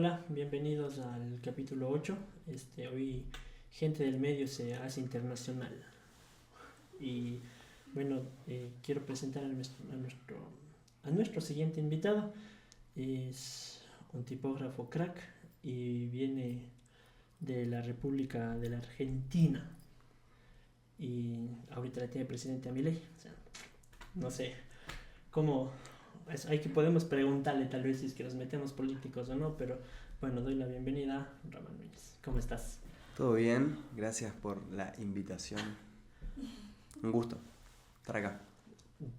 Hola, bienvenidos al capítulo 8. Hoy gente del medio se hace internacional. Y bueno, quiero presentar a nuestro siguiente invitado. Es un tipógrafo crack y viene de la República de la Argentina. Y ahorita la tiene presidente a Milei. O sea, no sé cómo. Podemos preguntarle tal vez si es que nos metemos políticos o no, pero bueno, doy la bienvenida a Ramón Núñez. ¿Cómo estás? Todo bien, gracias por la invitación. Un gusto estar acá.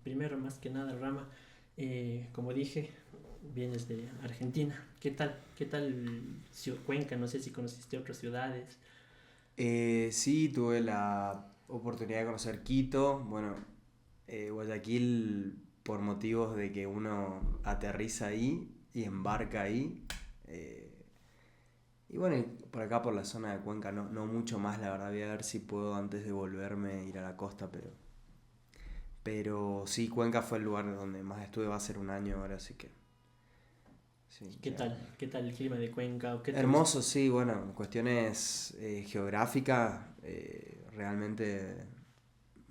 Primero, más que nada, Rama, como dije, vienes de Argentina. ¿Qué tal? ¿Qué tal Cuenca? No sé si conociste otras ciudades. Sí, tuve la oportunidad de conocer Quito. Bueno, Guayaquil por motivos de que uno aterriza ahí y embarca ahí. eh, y bueno, y por acá por la zona de Cuenca no mucho más, la verdad. Voy a ver si puedo antes de volverme ir a la costa, pero sí, Cuenca fue el lugar donde más estuve, va a ser un año ahora, así que sí, ¿Qué tal? ¿Qué tal el clima de Cuenca? ¿O qué te gusta? hermoso, sí, bueno, cuestiones geográficas, realmente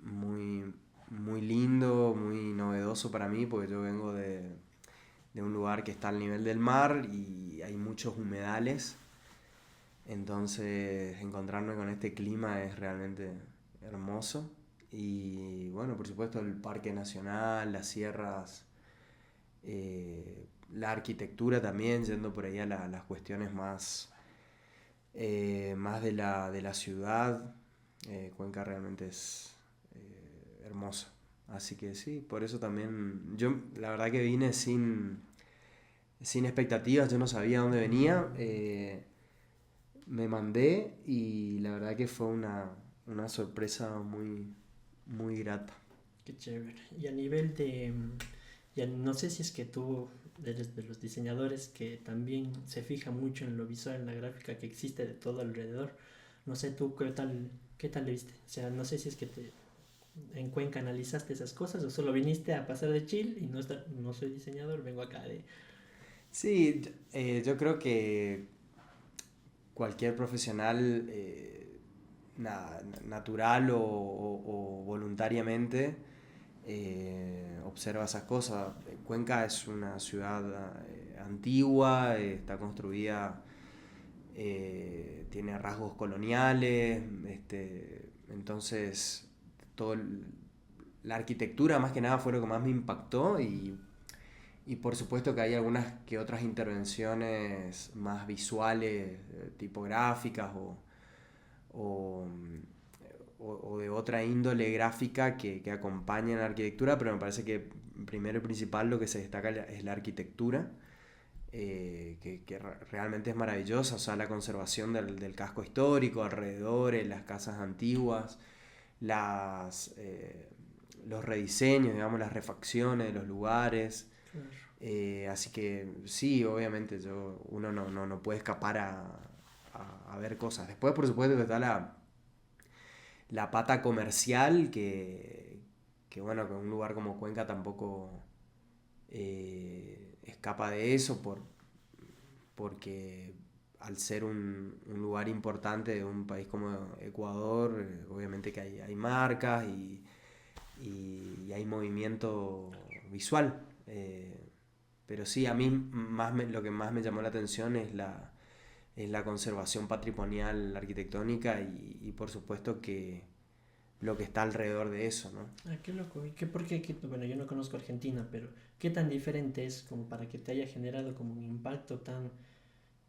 muy, muy lindo, muy novedoso para mí, porque yo vengo de un lugar que está al nivel del mar y hay muchos humedales, entonces encontrarme con este clima es realmente hermoso. Y bueno, por supuesto el Parque Nacional, las sierras, la arquitectura también, yendo por ahí a las cuestiones más de la ciudad. Cuenca realmente es hermoso. Así que sí, por eso también yo la verdad que vine sin expectativas, yo no sabía dónde venía. Me mandé y la verdad que fue una sorpresa muy, muy grata. Qué chévere. Y a nivel de, ya no sé si es que tú eres de los diseñadores que también se fija mucho en lo visual, en la gráfica que existe de todo alrededor. No sé tú qué tal le viste. O sea, no sé si es que en Cuenca analizaste esas cosas o solo viniste a pasar de chill y no soy diseñador, vengo acá de. Sí, yo creo que cualquier profesional, natural o voluntariamente, observa esas cosas. Cuenca es una ciudad antigua, está construida, tiene rasgos coloniales, entonces todo la arquitectura más que nada fue lo que más me impactó y por supuesto que hay algunas que otras intervenciones más visuales, tipográficas o, o de otra índole gráfica que acompañan la arquitectura, pero me parece que primero y principal lo que se destaca es la arquitectura, que realmente es maravillosa, o sea, la conservación del casco histórico, alrededores, las casas antiguas, las, eh, los rediseños, digamos, las refacciones de los lugares. Claro. Así que sí, obviamente uno no puede escapar a ver cosas. Después, por supuesto, que está la pata comercial, que bueno, que un lugar como Cuenca tampoco escapa de eso, porque al ser un lugar importante de un país como Ecuador, obviamente que hay marcas y hay movimiento visual. Pero sí, a mí lo que más me llamó la atención es la conservación patrimonial arquitectónica y por supuesto que lo que está alrededor de eso, ¿no? Ah, qué loco. ¿Y por qué? Bueno, yo no conozco Argentina, pero ¿qué tan diferente es como para que te haya generado como un impacto tan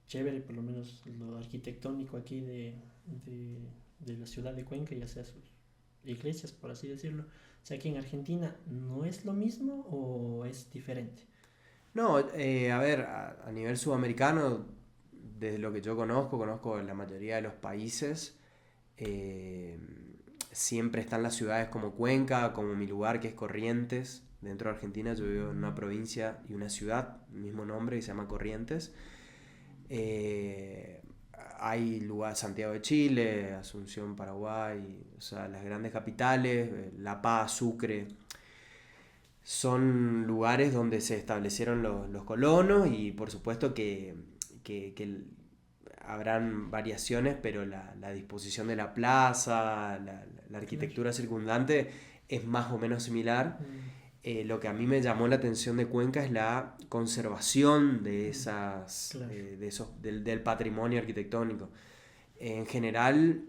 chévere, por lo menos lo arquitectónico aquí de la ciudad de Cuenca, ya sea sus iglesias, por así decirlo? O sea, aquí en Argentina, ¿no es lo mismo o es diferente? No, a ver, a nivel sudamericano, desde lo que yo conozco la mayoría de los países. eh, Siempre están las ciudades como Cuenca, como mi lugar que es Corrientes. Dentro de Argentina yo vivo en una provincia y una ciudad, mismo nombre, y se llama Corrientes. Eh, Hay lugares, Santiago de Chile, Asunción, Paraguay, o sea, las grandes capitales, La Paz, Sucre, son lugares donde se establecieron los colonos y por supuesto que habrán variaciones, pero la disposición de la plaza, la arquitectura circundante es más o menos similar. Lo que a mí me llamó la atención de Cuenca es la conservación de esas, del patrimonio arquitectónico. En general,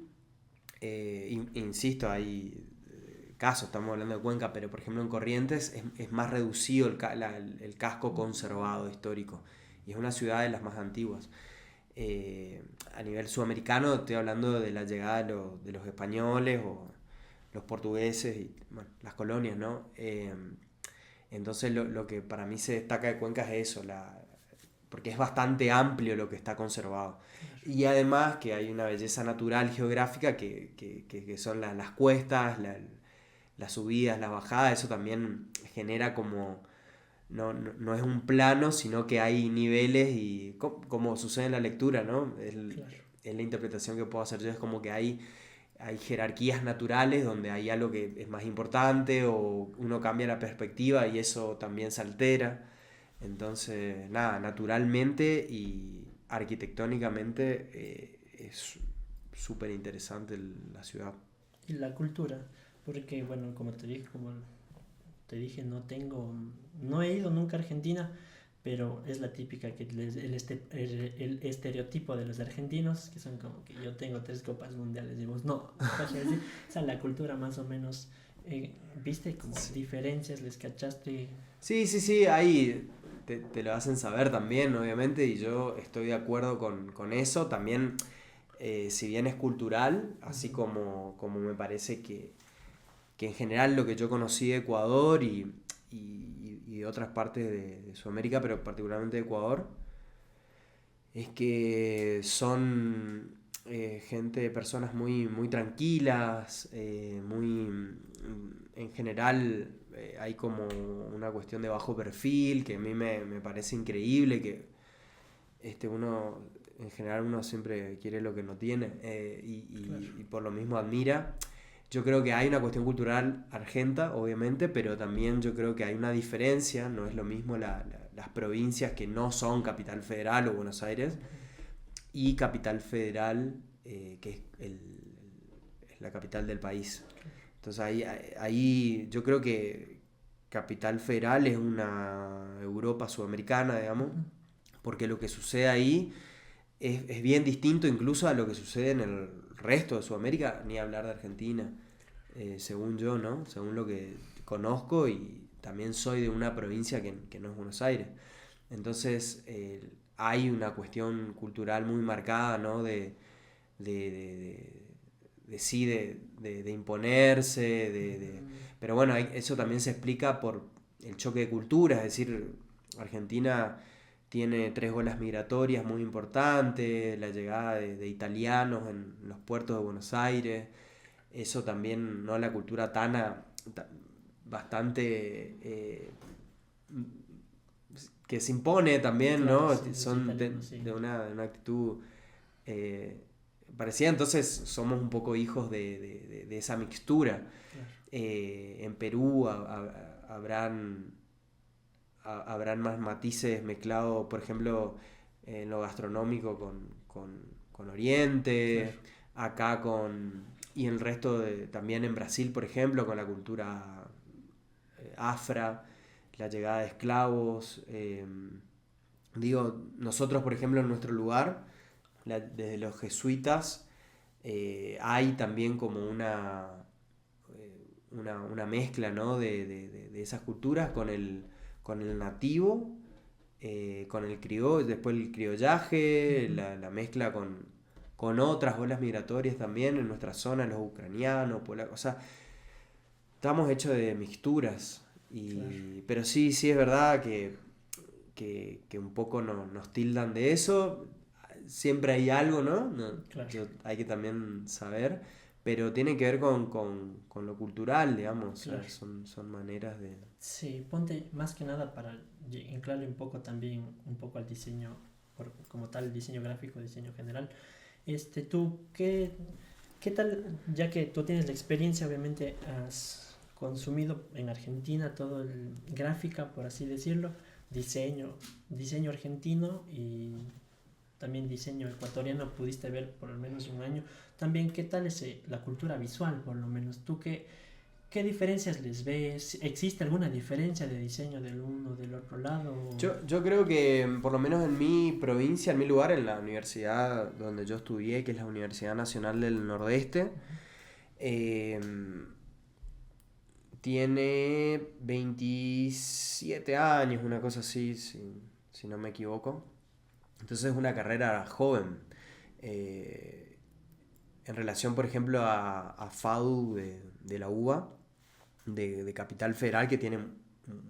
insisto, hay casos, estamos hablando de Cuenca, pero por ejemplo en Corrientes es más reducido el casco conservado histórico, y es una ciudad de las más antiguas. A nivel sudamericano estoy hablando de la llegada de los españoles o los portugueses y bueno, las colonias, ¿no? Entonces lo que para mí se destaca de Cuenca es eso, porque es bastante amplio lo que está conservado. Y además que hay una belleza natural geográfica que son las cuestas, las subidas, las bajadas. Eso también genera como... No es un plano, sino que hay niveles y como sucede en la lectura, ¿no? Es la interpretación que puedo hacer yo, es como que hay jerarquías naturales donde hay algo que es más importante o uno cambia la perspectiva y eso también se altera. Entonces, nada, naturalmente y arquitectónicamente es súper interesante la ciudad. Y la cultura, porque bueno, como te dije, no he ido nunca a Argentina, pero es la típica que el estereotipo de los argentinos, que son como que yo tengo 3 copas mundiales, y vos no. O sea, la cultura más o menos, ¿viste como diferencias? ¿Les cachaste? Sí, ahí te lo hacen saber también, obviamente, y yo estoy de acuerdo con eso. También, si bien es cultural, así como me parece que en general lo que yo conocí de Ecuador y de otras partes de Sudamérica, pero particularmente de Ecuador, es que son personas muy, muy tranquilas, en general hay como una cuestión de bajo perfil que a mí me parece increíble, que en general uno siempre quiere lo que no tiene, y por lo mismo admira. Yo creo que hay una cuestión cultural argenta, obviamente, pero también yo creo que hay una diferencia. No es lo mismo las provincias que no son Capital Federal o Buenos Aires y Capital Federal, que es la capital del país. Entonces ahí yo creo que Capital Federal es una Europa sudamericana, digamos, porque lo que sucede ahí es bien distinto incluso a lo que sucede en el resto de Sudamérica, ni hablar de Argentina, según yo, ¿no? Según lo que conozco, y también soy de una provincia que no es Buenos Aires. Entonces hay una cuestión cultural muy marcada, ¿no? De imponerse, pero bueno, eso también se explica por el choque de culturas, es decir, Argentina tiene 3 olas migratorias muy importantes, la llegada de italianos en los puertos de Buenos Aires, eso también, ¿no? La cultura tana, bastante que se impone también, Claro, ¿no? sí, Son de una actitud parecida, entonces somos un poco hijos de esa mixtura. Claro. En Perú habrán más matices mezclados, por ejemplo, en lo gastronómico con Oriente, claro. Acá y en el resto también en Brasil, por ejemplo, con la cultura afra, la llegada de esclavos. Nosotros, por ejemplo, en nuestro lugar, desde los jesuitas, hay también como una mezcla, ¿no? de esas culturas con el nativo, con el criollo, después el criollaje, la mezcla con otras olas migratorias también en nuestra zona, los ucranianos, polacos, o sea, estamos hechos de mixturas, claro. Pero sí es verdad que un poco nos tildan de eso, siempre hay algo, ¿no? Claro. Hay que también saber, pero tiene que ver con lo cultural, digamos, claro. O sea, son maneras de... Sí, ponte más que nada para incluirle un poco también, un poco al diseño, como tal, diseño gráfico, diseño general. ¿Tú qué tal, ya que tú tienes la experiencia, obviamente has consumido en Argentina todo el gráfica, por así decirlo, diseño argentino, y también diseño ecuatoriano pudiste ver por al menos un año, también qué tal es la cultura visual, por lo menos tú qué diferencias les ves, ¿existe alguna diferencia de diseño del uno del otro lado? Yo creo que por lo menos en mi provincia, en mi lugar, en la universidad donde yo estudié, que es la Universidad Nacional del Nordeste, eh, tiene 27 años, una cosa así, si no me equivoco. Entonces es una carrera joven. Eh, en relación, por ejemplo, a FADU de la UBA, de Capital Federal, que tiene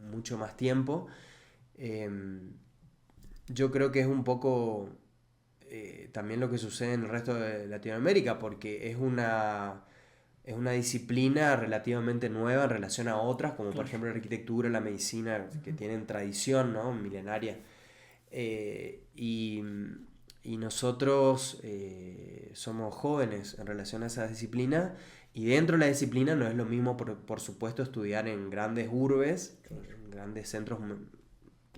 mucho más tiempo. Eh, yo creo que es un poco también lo que sucede en el resto de Latinoamérica, porque es una disciplina relativamente nueva en relación a otras, como por ejemplo la arquitectura, la medicina, que tienen tradición, ¿no? Milenaria. Y nosotros somos jóvenes en relación a esa disciplina, y dentro de la disciplina no es lo mismo, por supuesto, estudiar en grandes urbes, en grandes centros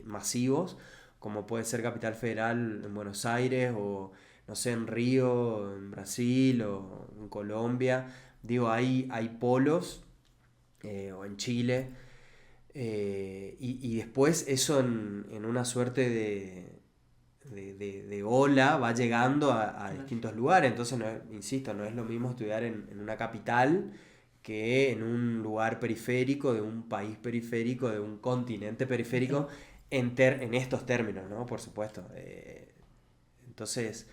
masivos, como puede ser Capital Federal en Buenos Aires, o no sé, en Río, en Brasil, o en Colombia. Digo, hay polos, o en Chile, y después eso en una suerte de ola va llegando a distintos lugares. Entonces, insisto, no es lo mismo estudiar en una capital que en un lugar periférico, de un país periférico, de un continente periférico, en estos términos, ¿no? Por supuesto. Entonces,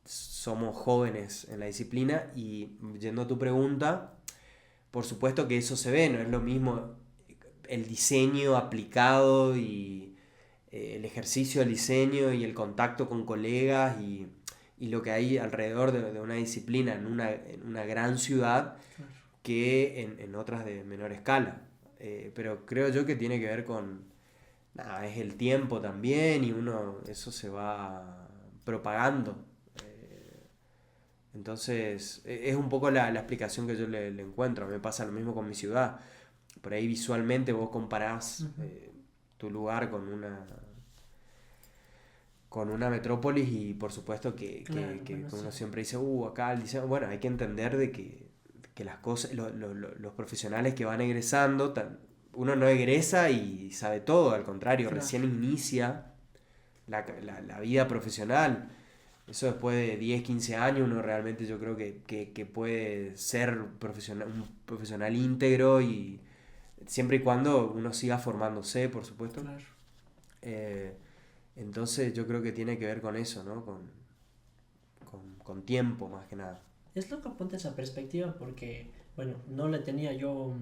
somos jóvenes en la disciplina, y yendo a tu pregunta, por supuesto que eso se ve, no es lo mismo el diseño aplicado y el ejercicio del diseño y el contacto con colegas y lo que hay alrededor de una disciplina en una gran ciudad, que en otras de menor escala. Pero creo yo que tiene que ver con, nada, es el tiempo también, y eso se va propagando. Entonces, es un poco la explicación que yo le encuentro. Me pasa lo mismo con mi ciudad. Por ahí visualmente vos comparás tu lugar con una metrópolis, y por supuesto que uno siempre dice, acá el diseño. Bueno, hay que entender de que las cosas, los profesionales que van egresando, uno no egresa y sabe todo, al contrario, recién inicia la vida profesional. Eso después de 10, 15 años, uno realmente, yo creo que puede ser un profesional íntegro, y siempre y cuando uno siga formándose, por supuesto. Claro. Entonces yo creo que tiene que ver con eso, ¿no? Con tiempo, más que nada. Es loco, ponte esa perspectiva, porque, bueno, no le tenía yo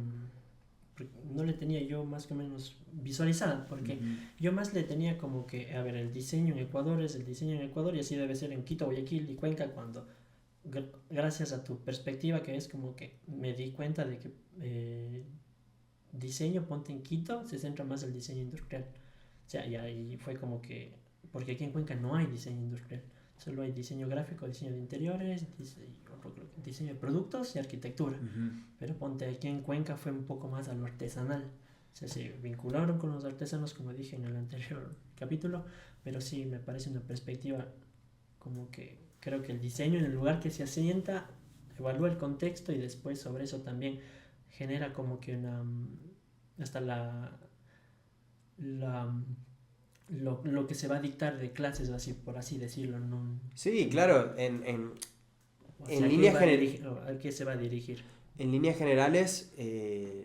más o menos visualizada, porque yo más le tenía como que, a ver, el diseño en Ecuador es el diseño en Ecuador, y así debe ser en Quito, Guayaquil y Cuenca, cuando gracias a tu perspectiva, que es como que me di cuenta de que diseño, ponte en Quito, se centra más el diseño industrial. O sea, y ahí fue como que, porque aquí en Cuenca no hay diseño industrial, solo hay diseño gráfico, diseño de interiores, diseño de productos y arquitectura. Pero ponte, aquí en Cuenca fue un poco más a lo artesanal. O sea, se vincularon con los artesanos, como dije en el anterior capítulo, pero sí me parece una perspectiva como que creo que el diseño, en el lugar que se asienta, evalúa el contexto, y después sobre eso también genera como que hasta lo que se va a dictar de clases, así, por así decirlo. ¿No? Sí, claro, O sea, ¿a qué se va a dirigir? En líneas generales,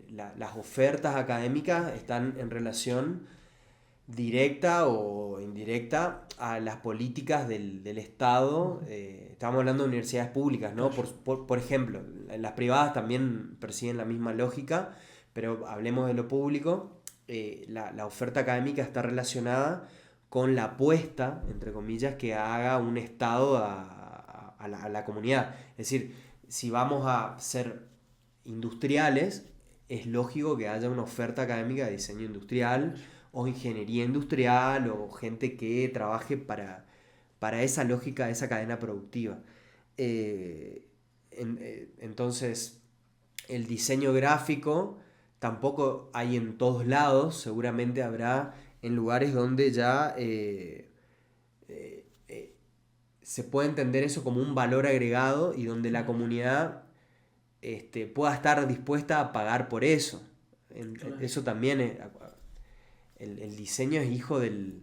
las ofertas académicas están en relación directa o indirecta a las políticas del Estado. Estamos hablando de universidades públicas, ¿no? Por ejemplo, las privadas también persiguen la misma lógica, pero hablemos de lo público. La oferta académica está relacionada con la apuesta, entre comillas, que haga un Estado a la comunidad. Es decir, si vamos a ser industriales, es lógico que haya una oferta académica de diseño industrial o ingeniería industrial, o gente que trabaje para esa lógica, esa cadena productiva. Entonces, el diseño gráfico tampoco hay en todos lados, seguramente habrá en lugares donde ya se puede entender eso como un valor agregado y donde la comunidad pueda estar dispuesta a pagar por eso. Claro. Eso también el diseño es hijo de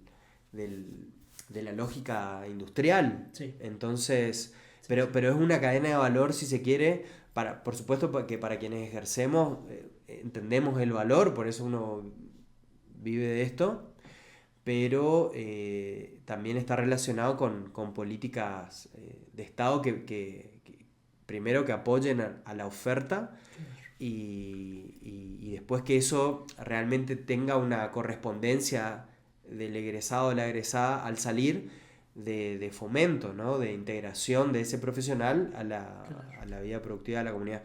la lógica industrial. Sí. Entonces, Sí, pero es una cadena de valor, si se quiere, por supuesto que para quienes ejercemos entendemos el valor, por eso uno vive de esto, pero también está relacionado con políticas de Estado que primero que apoyen a la oferta y después que eso realmente tenga una correspondencia del egresado o la egresada al salir de fomento, ¿no? De integración de ese profesional a la vida productiva de la comunidad.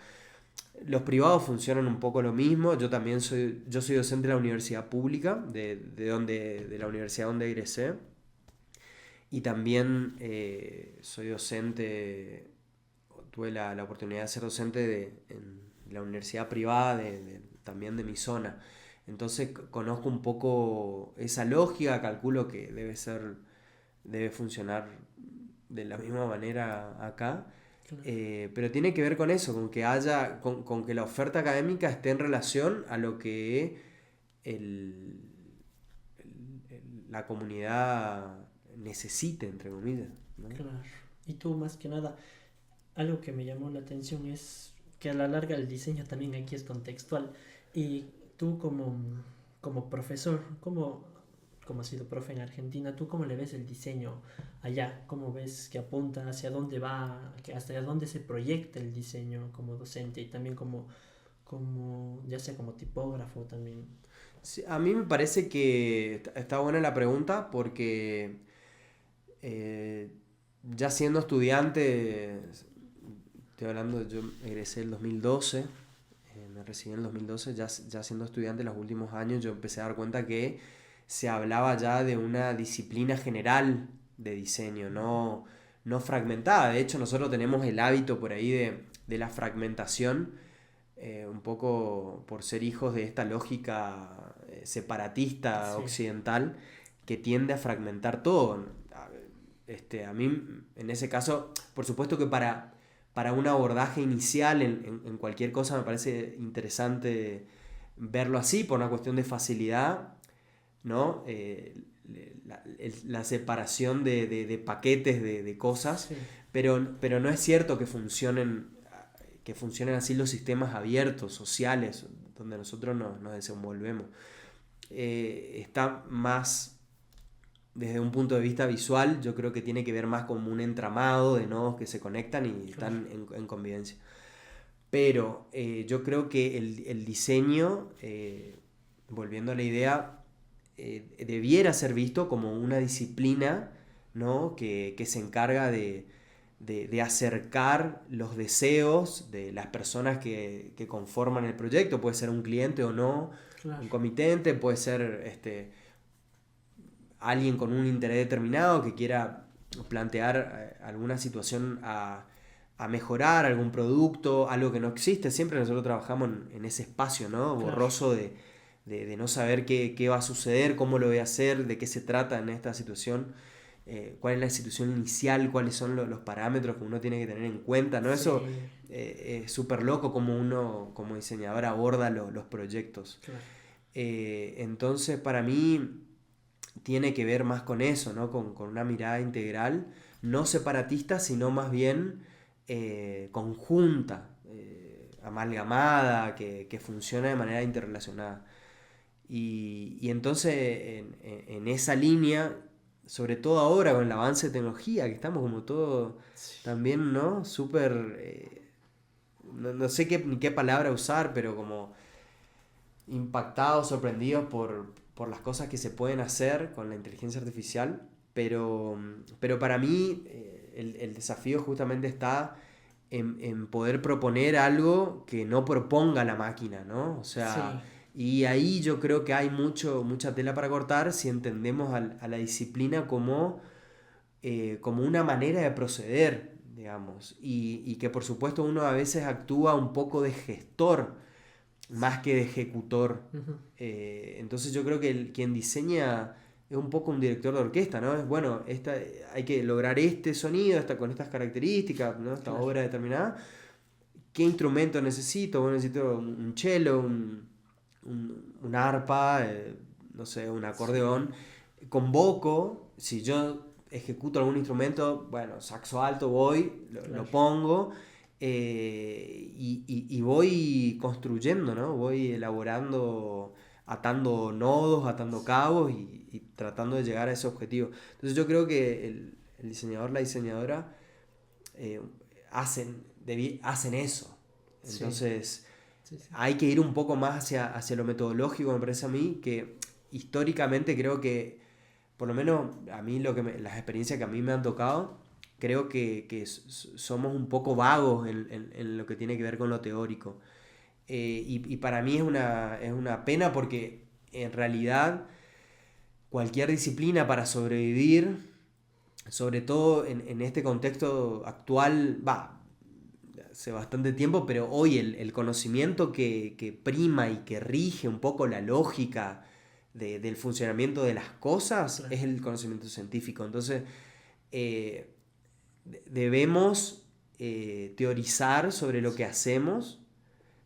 Los privados funcionan un poco lo mismo. Yo soy docente de la universidad pública, de la universidad donde egresé. Y también soy docente, tuve la oportunidad de ser docente en la universidad privada también de mi zona. Entonces conozco un poco esa lógica, calculo que debe funcionar de la misma manera acá. claro. Pero tiene que ver con eso, con que la oferta académica esté en relación a lo que la comunidad necesite, entre comillas, ¿no? Claro. Y tú, más que nada, algo que me llamó la atención es que a la larga el diseño también aquí es contextual. Y tú como profesor, como has sido profe en Argentina, ¿tú cómo le ves el diseño allá? ¿Cómo ves que apunta, hacia dónde va, hasta dónde se proyecta el diseño como docente y también ya sea como tipógrafo también? Sí, a mí me parece que está buena la pregunta porque ya siendo estudiante, estoy hablando, yo egresé en el 2012, me recibí en el 2012, ya siendo estudiante en los últimos años yo empecé a dar cuenta que se hablaba ya de una disciplina general de diseño, no fragmentada. De hecho, nosotros tenemos el hábito por ahí de la fragmentación, un poco por ser hijos de esta lógica separatista Sí, occidental que tiende a fragmentar todo. A mí, en ese caso, por supuesto que para un abordaje inicial en cualquier cosa me parece interesante verlo así, por una cuestión de facilidad, ¿no? La separación de paquetes de cosas, sí, pero no es cierto que funcionen así los sistemas abiertos, sociales, donde nosotros nos desenvolvemos. Está más desde un punto de vista visual, yo creo que tiene que ver más con un entramado de nodos que se conectan y están en convivencia. Pero yo creo que el diseño, volviendo a la idea, debiera ser visto como una disciplina, ¿no? que se encarga de acercar los deseos de las personas que conforman el proyecto. Puede ser un cliente o no, claro. un comitente, puede ser alguien con un interés determinado que quiera plantear alguna situación a mejorar, algún producto, algo que no existe. Siempre nosotros trabajamos en ese espacio, ¿no? Borroso de no saber qué va a suceder, cómo lo voy a hacer, de qué se trata en esta situación, cuál es la situación inicial, cuáles son los parámetros que uno tiene que tener en cuenta, ¿no? Sí. Eso es súper loco como uno como diseñador aborda los proyectos. Claro. Entonces para mí tiene que ver más con eso, ¿no? Con una mirada integral, no separatista, sino más bien conjunta, amalgamada, que funciona de manera interrelacionada. Y entonces en esa línea, sobre todo ahora con el avance de tecnología, que estamos como todo también, ¿no? Súper, no sé ni qué palabra usar, pero como impactados, sorprendidos por las cosas que se pueden hacer con la inteligencia artificial, pero para mí el desafío justamente está en poder proponer algo que no proponga la máquina, ¿no? O sea, Sí. y ahí yo creo que hay mucha tela para cortar si entendemos a la disciplina como una manera de proceder, digamos, y que por supuesto uno a veces actúa un poco de gestor más que de ejecutor. Uh-huh. Entonces yo creo que quien diseña es es un poco un director de orquesta, ¿no? Es bueno, hay que lograr este sonido, con estas características, ¿no? Esta Claro. obra determinada. ¿Qué instrumento necesito? Bueno, necesito un cello, un arpa, no sé, un acordeón. Convoco, si yo ejecuto algún instrumento, bueno, saxo alto voy, lo Claro. pongo, y voy construyendo, ¿no? Voy elaborando, atando nodos, atando cabos y tratando de llegar a ese objetivo. Entonces yo creo que el diseñador, la diseñadora, eh, hacen eso. Sí, Entonces sí, sí. hay que ir un poco más hacia lo metodológico, me parece a mí, que históricamente creo que, por lo menos a mí las experiencias que a mí me han tocado, creo que somos un poco vagos en lo que tiene que ver con lo teórico. Y para mí es una pena porque en realidad cualquier disciplina para sobrevivir, sobre todo en este contexto actual, hace bastante tiempo, pero hoy el conocimiento que prima y que rige un poco la lógica del funcionamiento de las cosas Claro. es el conocimiento científico. Entonces, debemos teorizar sobre lo que hacemos.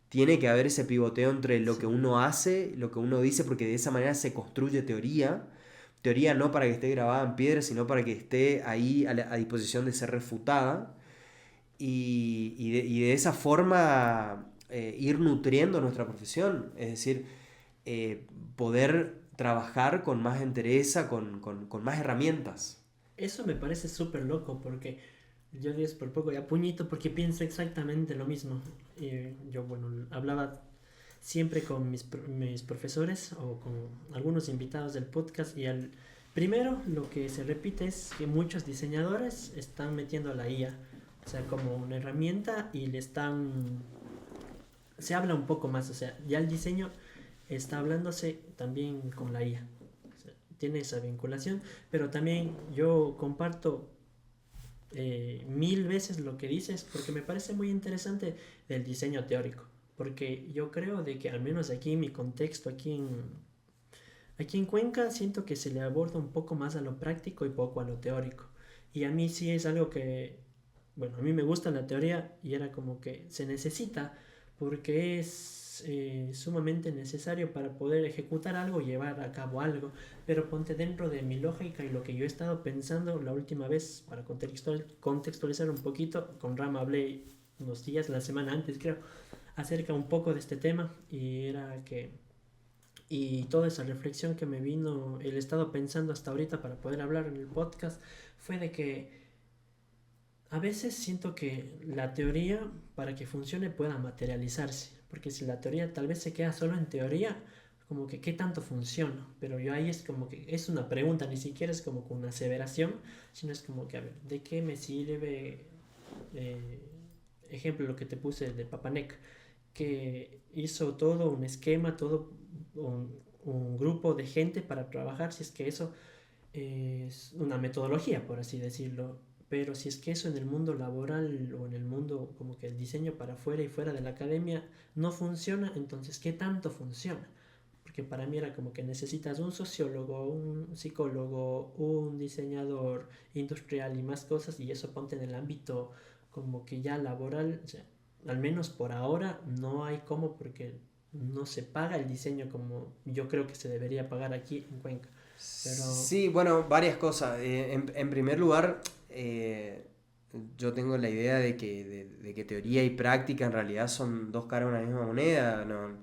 Tiene que haber ese pivoteo entre lo Sí, que uno hace, lo que uno dice, porque de esa manera se construye teoría. Teoría no para que esté grabada en piedra, sino para que esté ahí a disposición de ser refutada. Y de esa forma ir nutriendo nuestra profesión. Es decir, poder trabajar con más entereza, con más herramientas. eso me parece súper loco porque yo digo por poco ya puñito porque pienso exactamente lo mismo. Yo, bueno, hablaba siempre con mis profesores o con algunos invitados del podcast y primero lo que se repite es que muchos diseñadores están metiendo a la IA, o sea, como una herramienta y se habla un poco más, o sea, ya el diseño está hablándose también con la IA. O sea, tiene esa vinculación, pero también yo comparto mil veces lo que dices porque me parece muy interesante del diseño teórico. Porque yo creo de que al menos aquí en mi contexto, aquí en Cuenca, siento que se le aborda un poco más a lo práctico y poco a lo teórico. Y a mí sí es algo que, bueno, a mí me gusta la teoría y era como que se necesita porque es sumamente necesario para poder ejecutar algo, llevar a cabo algo. Pero ponte dentro de mi lógica y lo que yo he estado pensando la última vez, para contextualizar un poquito, con Ram hablé unos días, la semana antes creo, acerca un poco de este tema y era que y toda esa reflexión que me vino, el estado pensando hasta ahorita para poder hablar en el podcast, fue de que a veces siento que la teoría, para que funcione, pueda materializarse. Porque si la teoría tal vez se queda solo en teoría, como que qué tanto funciona. Pero yo ahí es como que es una pregunta, ni siquiera es como una aseveración, sino es como que, a ver, ¿de qué me sirve? Eh, Ejemplo, lo que te puse de Papanek, que hizo todo un esquema, todo un grupo de gente para trabajar, si es que eso es una metodología, por así decirlo. Pero si es que eso en el mundo laboral o en el mundo como que el diseño para afuera y fuera de la academia no funciona, entonces ¿qué tanto funciona? Porque para mí era como que necesitas un sociólogo, un psicólogo, un diseñador industrial y más cosas y eso ponte en el ámbito como que ya laboral, o sea, al menos por ahora no hay cómo porque no se paga el diseño como yo creo que se debería pagar aquí en Cuenca. Pero, Sí, bueno, varias cosas. En primer lugar, yo tengo la idea de que teoría y práctica en realidad son dos caras de una misma moneda. ¿No?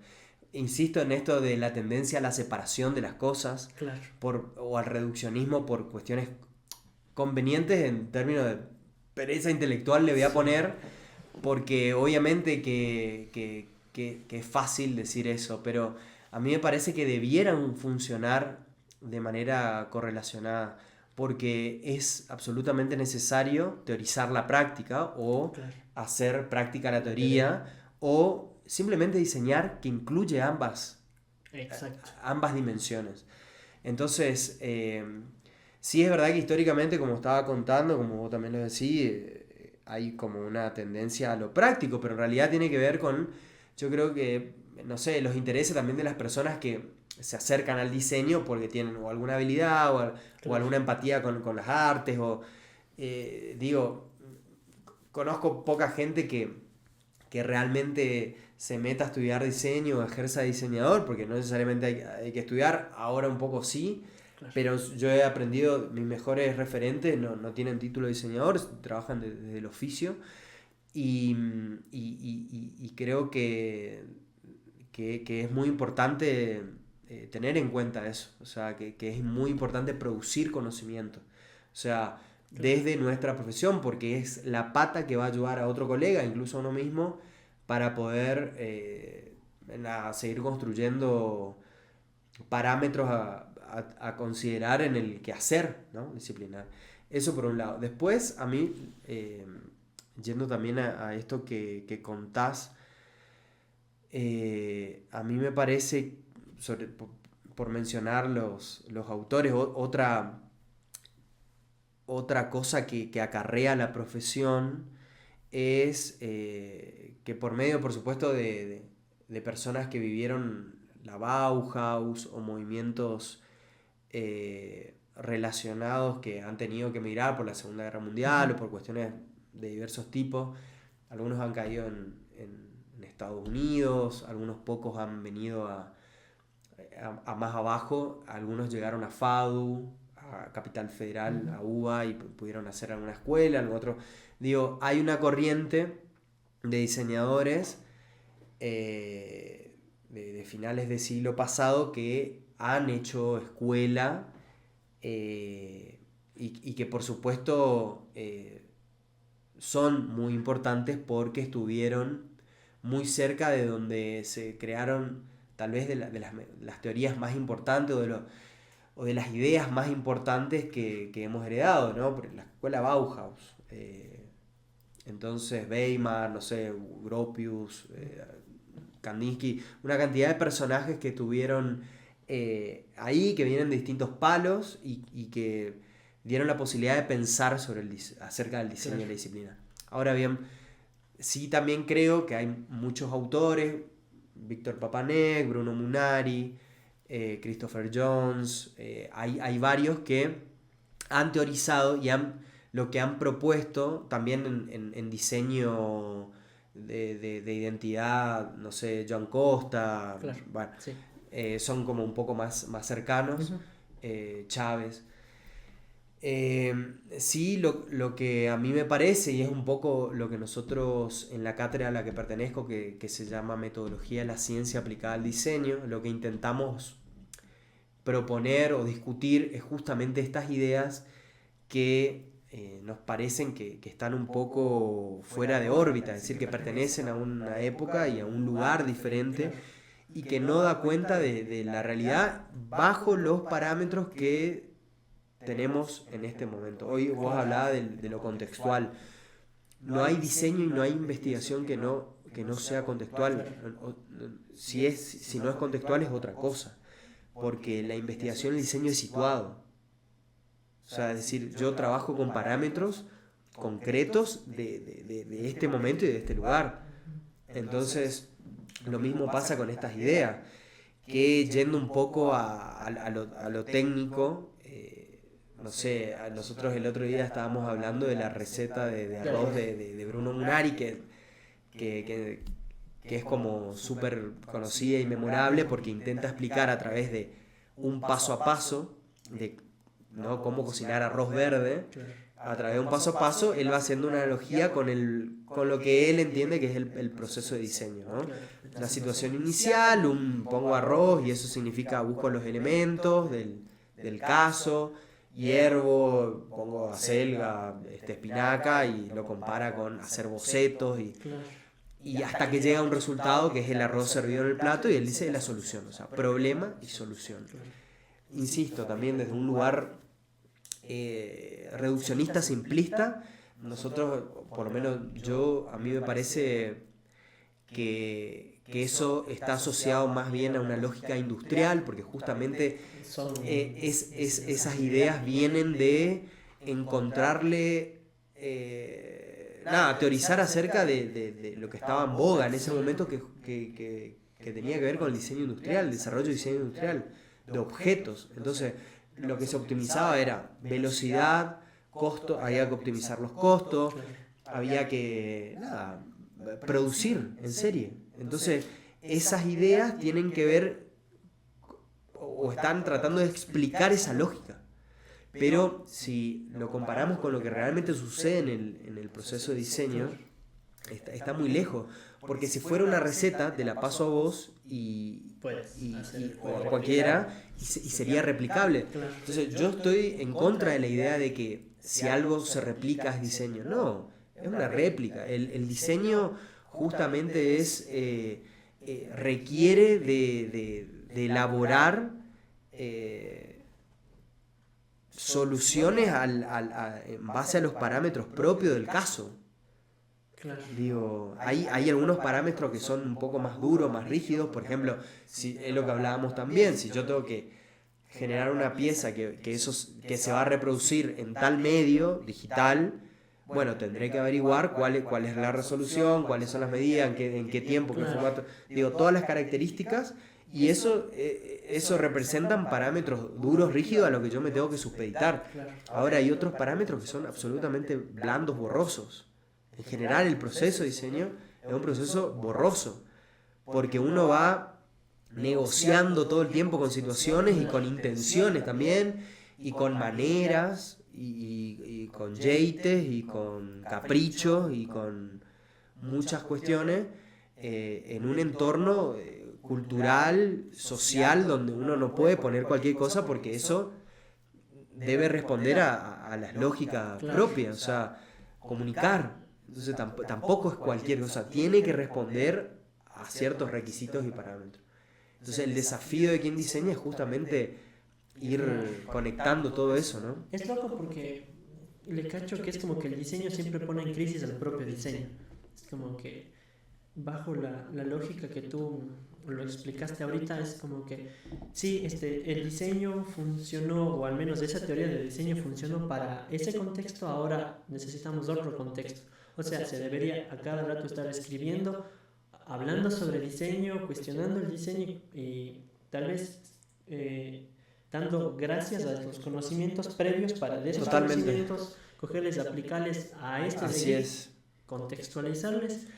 Insisto en esto de la tendencia a la separación de las cosas claro, o al reduccionismo por cuestiones convenientes en términos de pereza intelectual, le voy a sí, poner, porque obviamente que es fácil decir eso, pero a mí me parece que debieran funcionar de manera correlacionada, porque es absolutamente necesario teorizar la práctica o claro, hacer práctica la la teoría. teoría o simplemente diseñar que incluye Exacto. ambas dimensiones. Entonces, sí es verdad que históricamente, como estaba contando, como vos también lo decís, hay como una tendencia a lo práctico, pero en realidad tiene que ver con, yo creo que, no sé, los intereses también de las personas se acercan al diseño porque tienen o alguna habilidad o alguna empatía con las artes. Digo, conozco poca gente que realmente se meta a estudiar diseño o ejerza de diseñador, porque no necesariamente hay que estudiar, ahora un poco sí, Claro. pero yo he aprendido, mis mejores referentes no tienen título de diseñador, trabajan desde el oficio, y creo que es muy importante tener en cuenta eso, o sea, que es muy importante producir conocimiento, o sea, desde nuestra profesión, porque es la pata que va a ayudar a otro colega, incluso a uno mismo, para poder seguir construyendo parámetros a considerar en el quehacer, ¿no? Disciplinar. Eso por un lado. Después, a mí, yendo también a esto que contás, a mí me parece, por mencionar los autores, otra cosa que acarrea la profesión es que por medio, por supuesto, de personas que vivieron la Bauhaus o movimientos relacionados que han tenido que emigrar por la Segunda Guerra Mundial o por cuestiones de diversos tipos, algunos han caído en Estados Unidos, algunos pocos han venido a más abajo, algunos llegaron a FADU, a Capital Federal, a UBA, y pudieron hacer alguna escuela, algo otro. Digo, hay una corriente de diseñadores de finales del siglo pasado que han hecho escuela y que por supuesto son muy importantes porque estuvieron muy cerca de donde se crearon tal vez de las teorías más importantes o de las ideas más importantes que hemos heredado, ¿no? Por la escuela Bauhaus. Entonces, Weimar, no sé, Gropius, Kandinsky, una cantidad de personajes que estuvieron ahí, que vienen de distintos palos y que dieron la posibilidad de pensar acerca del diseño de la disciplina. Ahora bien, sí también creo que hay muchos autores, Víctor Papanek, Bruno Munari, Christopher Jones, hay varios que han teorizado y lo que han propuesto también en diseño de identidad, no sé, John Costa, Claro, bueno, sí. Son como un poco más cercanos, Chávez. Sí, lo que a mí me parece, y es un poco lo que nosotros en la cátedra a la que pertenezco, que se llama Metodología de la Ciencia Aplicada al Diseño, lo que intentamos proponer o discutir es justamente estas ideas que nos parecen que están un poco fuera de órbita, es decir, que pertenecen a una época y a un lugar diferente y que no da cuenta de la realidad bajo los parámetros que tenemos en este momento. Hoy vos hablabas de lo contextual. No hay diseño y no hay investigación que no sea contextual. Si no es contextual es otra cosa, porque la investigación y el diseño es situado. O sea, es decir, yo trabajo con parámetros concretos de este momento y de este lugar. Entonces, lo mismo pasa con estas ideas, que yendo un poco a lo técnico, no sé, nosotros el otro día estábamos hablando de la receta de arroz de Bruno Munari, que es como súper conocida y memorable porque intenta explicar a través de un paso a paso de, ¿no?, cómo cocinar arroz verde. A través de un paso a paso, él va haciendo una analogía con lo que él entiende que es el proceso de diseño, ¿no? La situación inicial, pongo arroz y eso significa busco los elementos del caso, hiervo, pongo acelga, espinaca, y lo compara con hacer bocetos y hasta que llega a un resultado que es el arroz servido en el plato, y él dice la solución, o sea, problema y solución. Insisto, también desde un lugar reduccionista, simplista, nosotros, por lo menos a mí me parece que eso está asociado más bien a una lógica industrial, porque justamente esas ideas vienen de encontrarle, teorizar acerca de lo que estaba en boga en ese momento, que que tenía que ver con el diseño industrial, desarrollo de diseño industrial, de objetos. Entonces, lo que se optimizaba era velocidad, costo, había que optimizar los costos, había que, nada, producir en serie. Entonces, esas ideas tienen que ver o están tratando de explicar esa lógica. Pero si lo comparamos con lo que realmente sucede en el proceso de diseño, está muy lejos. Porque si fuera una receta, te la paso a vos o a cualquiera y sería replicable. Entonces yo estoy en contra de la idea de que si algo se replica es diseño. No, es una réplica. El diseño justamente requiere de elaborar soluciones en base a los parámetros propios del caso. Claro. Digo, hay algunos parámetros que son un poco más duros, más rígidos. Por ejemplo, si es lo que hablábamos también, si yo tengo que generar una pieza que se va a reproducir en tal medio digital, bueno, tendré que averiguar cuál es la resolución, cuáles son las medidas, en qué tiempo, qué formato. Digo, todas las características, y eso representan parámetros duros, rígidos a los que yo me tengo que supeditar. Ahora hay otros parámetros que son absolutamente blandos, borrosos. En general, el proceso de diseño es un proceso borroso, porque uno va negociando todo el tiempo con situaciones y con intenciones también, y con maneras, y con jeites, y con caprichos, y con muchas cuestiones, en un entorno cultural, social, donde uno no puede poner cualquier cosa porque eso debe responder a las lógicas propias, o sea, comunicar. Entonces tampoco es cualquier cosa, tiene que responder a ciertos requisitos y parámetros. Entonces el desafío de quien diseña es justamente ir conectando todo eso, ¿no? Es loco porque le cacho que es como que el diseño siempre pone en crisis al propio diseño. Es como que bajo la lógica que tú lo explicaste ahorita, es como que sí, el diseño funcionó, o al menos esa teoría de diseño funcionó para ese contexto, ahora necesitamos otro contexto. O sea, se debería a cada rato estar escribiendo, hablando sobre diseño, cuestionando el diseño y tal vez dando gracias a los conocimientos previos para de esos conocimientos cogerles, aplicarles a contextualizarles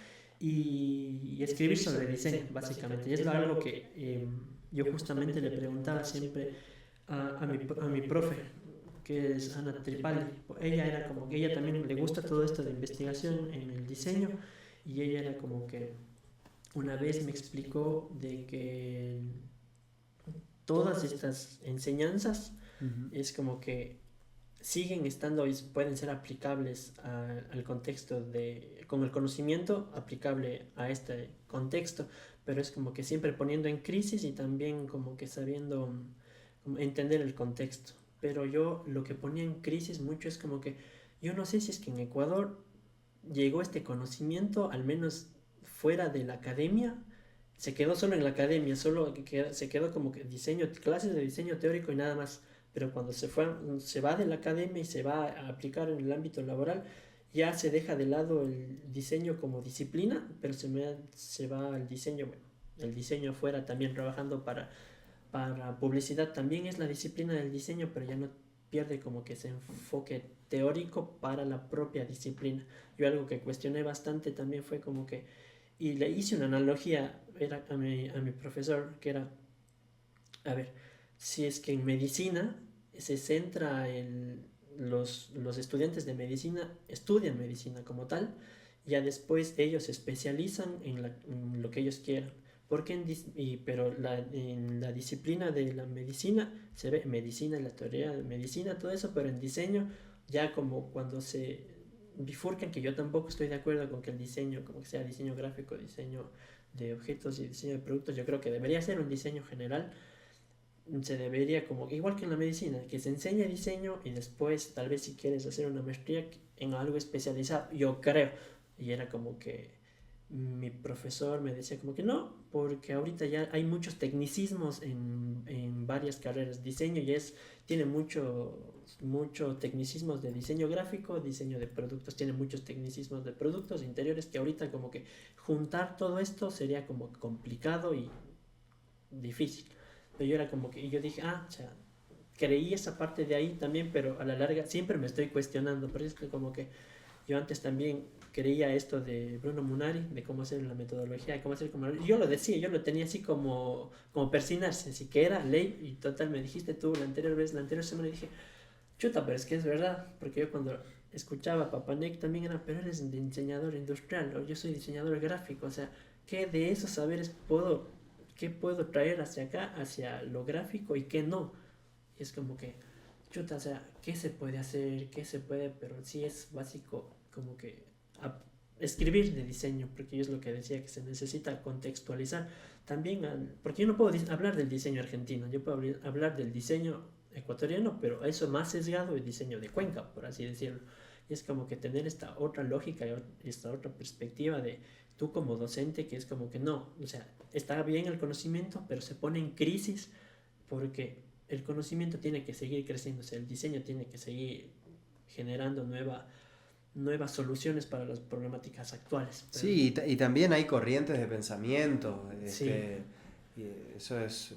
y escribir sobre diseño, básicamente. Y es algo que yo justamente le preguntaba siempre a mi profe, que es Ana Tripaldi. Ella era como que ella también le gusta todo esto de investigación en el diseño, y ella era como que una vez me explicó de que todas estas enseñanzas es como que siguen estando y pueden ser aplicables al contexto con el conocimiento aplicable a este contexto, pero es como que siempre poniendo en crisis y también como que sabiendo entender el contexto. Pero yo lo que ponía en crisis mucho es como que yo no sé si es que en Ecuador llegó este conocimiento, al menos fuera de la academia, se quedó solo en la academia, se quedó como que clases de diseño teórico y nada más. Pero cuando se va de la academia y se va a aplicar en el ámbito laboral, ya se deja de lado el diseño como disciplina, pero se va al diseño, bueno, el diseño afuera también trabajando para publicidad, también es la disciplina del diseño, pero ya no pierde como que ese enfoque teórico para la propia disciplina. Yo algo que cuestioné bastante también fue como que, y le hice una analogía a mi profesor, que era, a ver, si es que en medicina se centra los estudiantes de medicina estudian medicina como tal, ya después ellos se especializan en lo que ellos quieran. Porque pero en la disciplina de la medicina se ve medicina, la teoría de medicina, todo eso, pero en diseño ya como cuando se bifurcan, que yo tampoco estoy de acuerdo con que el diseño, como que sea diseño gráfico, diseño de objetos y diseño de productos, yo creo que debería ser un diseño general. Se debería, como igual que en la medicina, que se enseñe diseño y después tal vez si quieres hacer una maestría en algo especializado, yo creo. Y era como que mi profesor me decía como que no, porque ahorita ya hay muchos tecnicismos en varias carreras. Diseño ya tiene mucho tecnicismos de diseño gráfico, diseño de productos, tiene muchos tecnicismos de productos interiores que ahorita como que juntar todo esto sería como complicado y difícil. Pero yo era como que, y yo dije, o sea, creí esa parte de ahí también, pero a la larga siempre me estoy cuestionando, pero es que como que yo antes también creía esto de Bruno Munari, de cómo hacer la metodología, de cómo hacer como... Yo lo decía, yo lo tenía así como persinarse, así que era ley, y total, me dijiste tú la anterior semana, y dije, chuta, pero es que es verdad, porque yo cuando escuchaba a Papanek también era, pero eres diseñador industrial, o yo soy diseñador gráfico, o sea, ¿qué de esos saberes qué puedo traer hacia acá, hacia lo gráfico y qué no? Y es como que, chuta, o sea, ¿qué se puede hacer? ¿Qué se puede? Pero sí es básico como que escribir de diseño, porque yo es lo que decía, que se necesita contextualizar también, porque yo no puedo hablar del diseño argentino, yo puedo hablar del diseño ecuatoriano, pero eso más sesgado el diseño de Cuenca, por así decirlo. Y es como que tener esta otra lógica y esta otra perspectiva de tú como docente, que es como que no, o sea, está bien el conocimiento, pero se pone en crisis porque el conocimiento tiene que seguir creciendo, o sea, el diseño tiene que seguir generando nuevas soluciones para las problemáticas actuales. Pero... Sí, y también hay corrientes de pensamiento, Sí. y eso es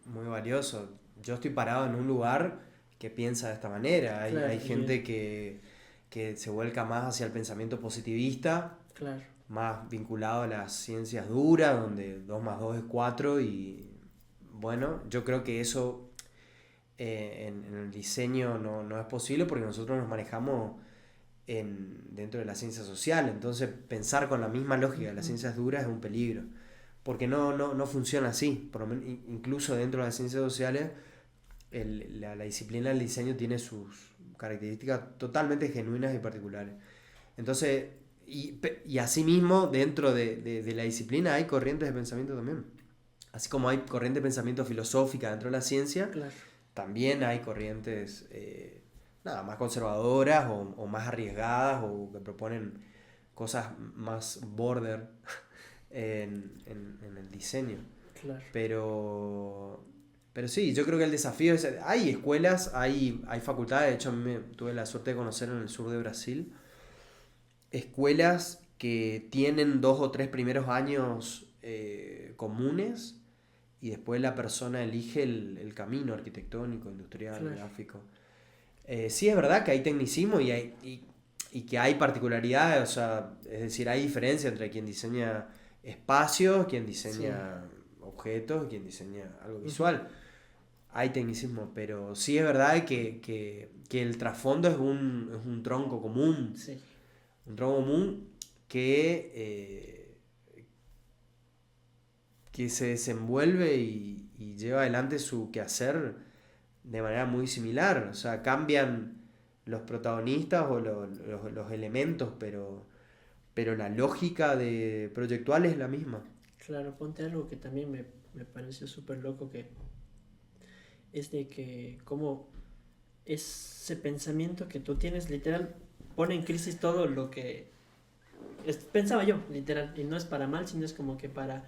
muy valioso. Yo estoy parado en un lugar que piensa de esta manera, Claro, hay gente que se vuelca más hacia el pensamiento positivista, claro, más vinculado a las ciencias duras, donde 2 más 2 es 4 y bueno, yo creo que eso en el diseño no es posible porque nosotros nos manejamos dentro de la ciencia social, entonces pensar con la misma lógica de las ciencias duras es un peligro, porque no funciona así, por lo menos, incluso dentro de las ciencias sociales la disciplina del diseño tiene sus características totalmente genuinas y particulares. Entonces, y asimismo, dentro de la disciplina hay corrientes de pensamiento también. Así como hay corrientes de pensamiento filosófica dentro de la ciencia, claro. también hay corrientes más conservadoras o más arriesgadas o que proponen cosas más border en el diseño. Claro. Pero sí, yo creo que el desafío es... Hay escuelas, hay facultades, de hecho a mí tuve la suerte de conocer en el sur de Brasil, escuelas que tienen 2 o 3 primeros años comunes y después la persona elige el camino arquitectónico, industrial, Claro. gráfico. Sí es verdad que hay tecnicismo y que hay particularidades, o sea, es decir, hay diferencia entre quien diseña espacios, quien diseña objetos, quien diseña algo visual. Hay tecnicismo, pero sí es verdad que el trasfondo es un tronco común. Sí. Un tronco común que se desenvuelve y lleva adelante su quehacer de manera muy similar. O sea, cambian los protagonistas o los elementos, pero la lógica proyectual es la misma. Claro, ponte algo que también me pareció súper loco, que es de que como ese pensamiento que tú tienes literal pone en crisis todo lo que pensaba yo, literal, y no es para mal, sino es como que para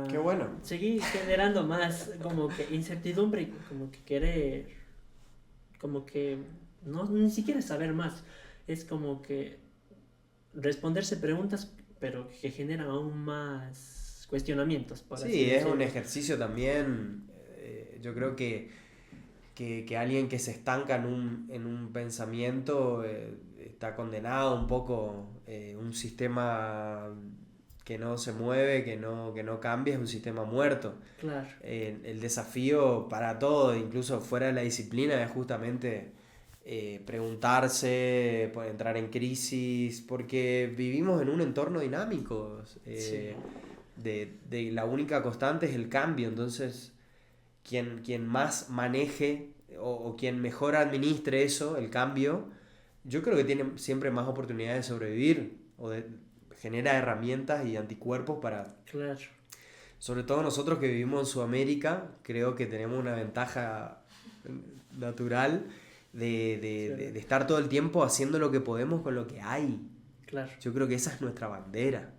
Qué bueno. seguir generando más como que incertidumbre y como que querer, como que no ni siquiera saber más, es como que responderse preguntas pero que generan aún más cuestionamientos, por así Sí, es decirlo. un ejercicio también. Yo creo que alguien que se estanca en un pensamiento está condenado un poco. Un sistema que no se mueve, que no cambia, es un sistema muerto. Claro, El desafío para todo, incluso fuera de la disciplina, es justamente preguntarse, entrar en crisis, porque vivimos en un entorno dinámico. sí, De la única constante es el cambio, entonces quien más maneje o quien mejor administre eso, el cambio, yo creo que tiene siempre más oportunidades de sobrevivir genera herramientas y anticuerpos para, claro, sobre todo nosotros que vivimos en Sudamérica, creo que tenemos una ventaja natural de claro. estar todo el tiempo haciendo lo que podemos con lo que hay. Claro. Yo creo que esa es nuestra bandera.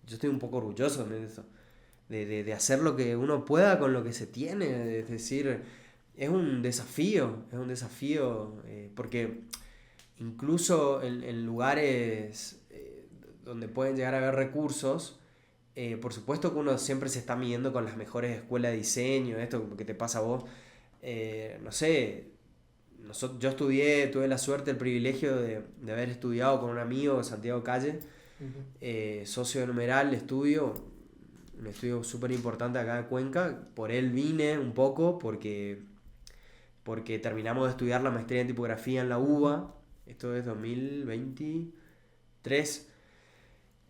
Yo estoy un poco orgulloso de eso. De hacer lo que uno pueda con lo que se tiene. Es decir, es un desafío, porque incluso en lugares donde pueden llegar a haber recursos, por supuesto que uno siempre se está midiendo con las mejores escuelas de diseño, esto que te pasa a vos. No sé, yo estudié, tuve la suerte, el privilegio de haber estudiado con un amigo, Santiago Calle, socio de Numeral Estudio, un estudio súper importante acá de Cuenca. Por él vine un poco porque terminamos de estudiar la maestría en tipografía en la UBA, esto es 2023,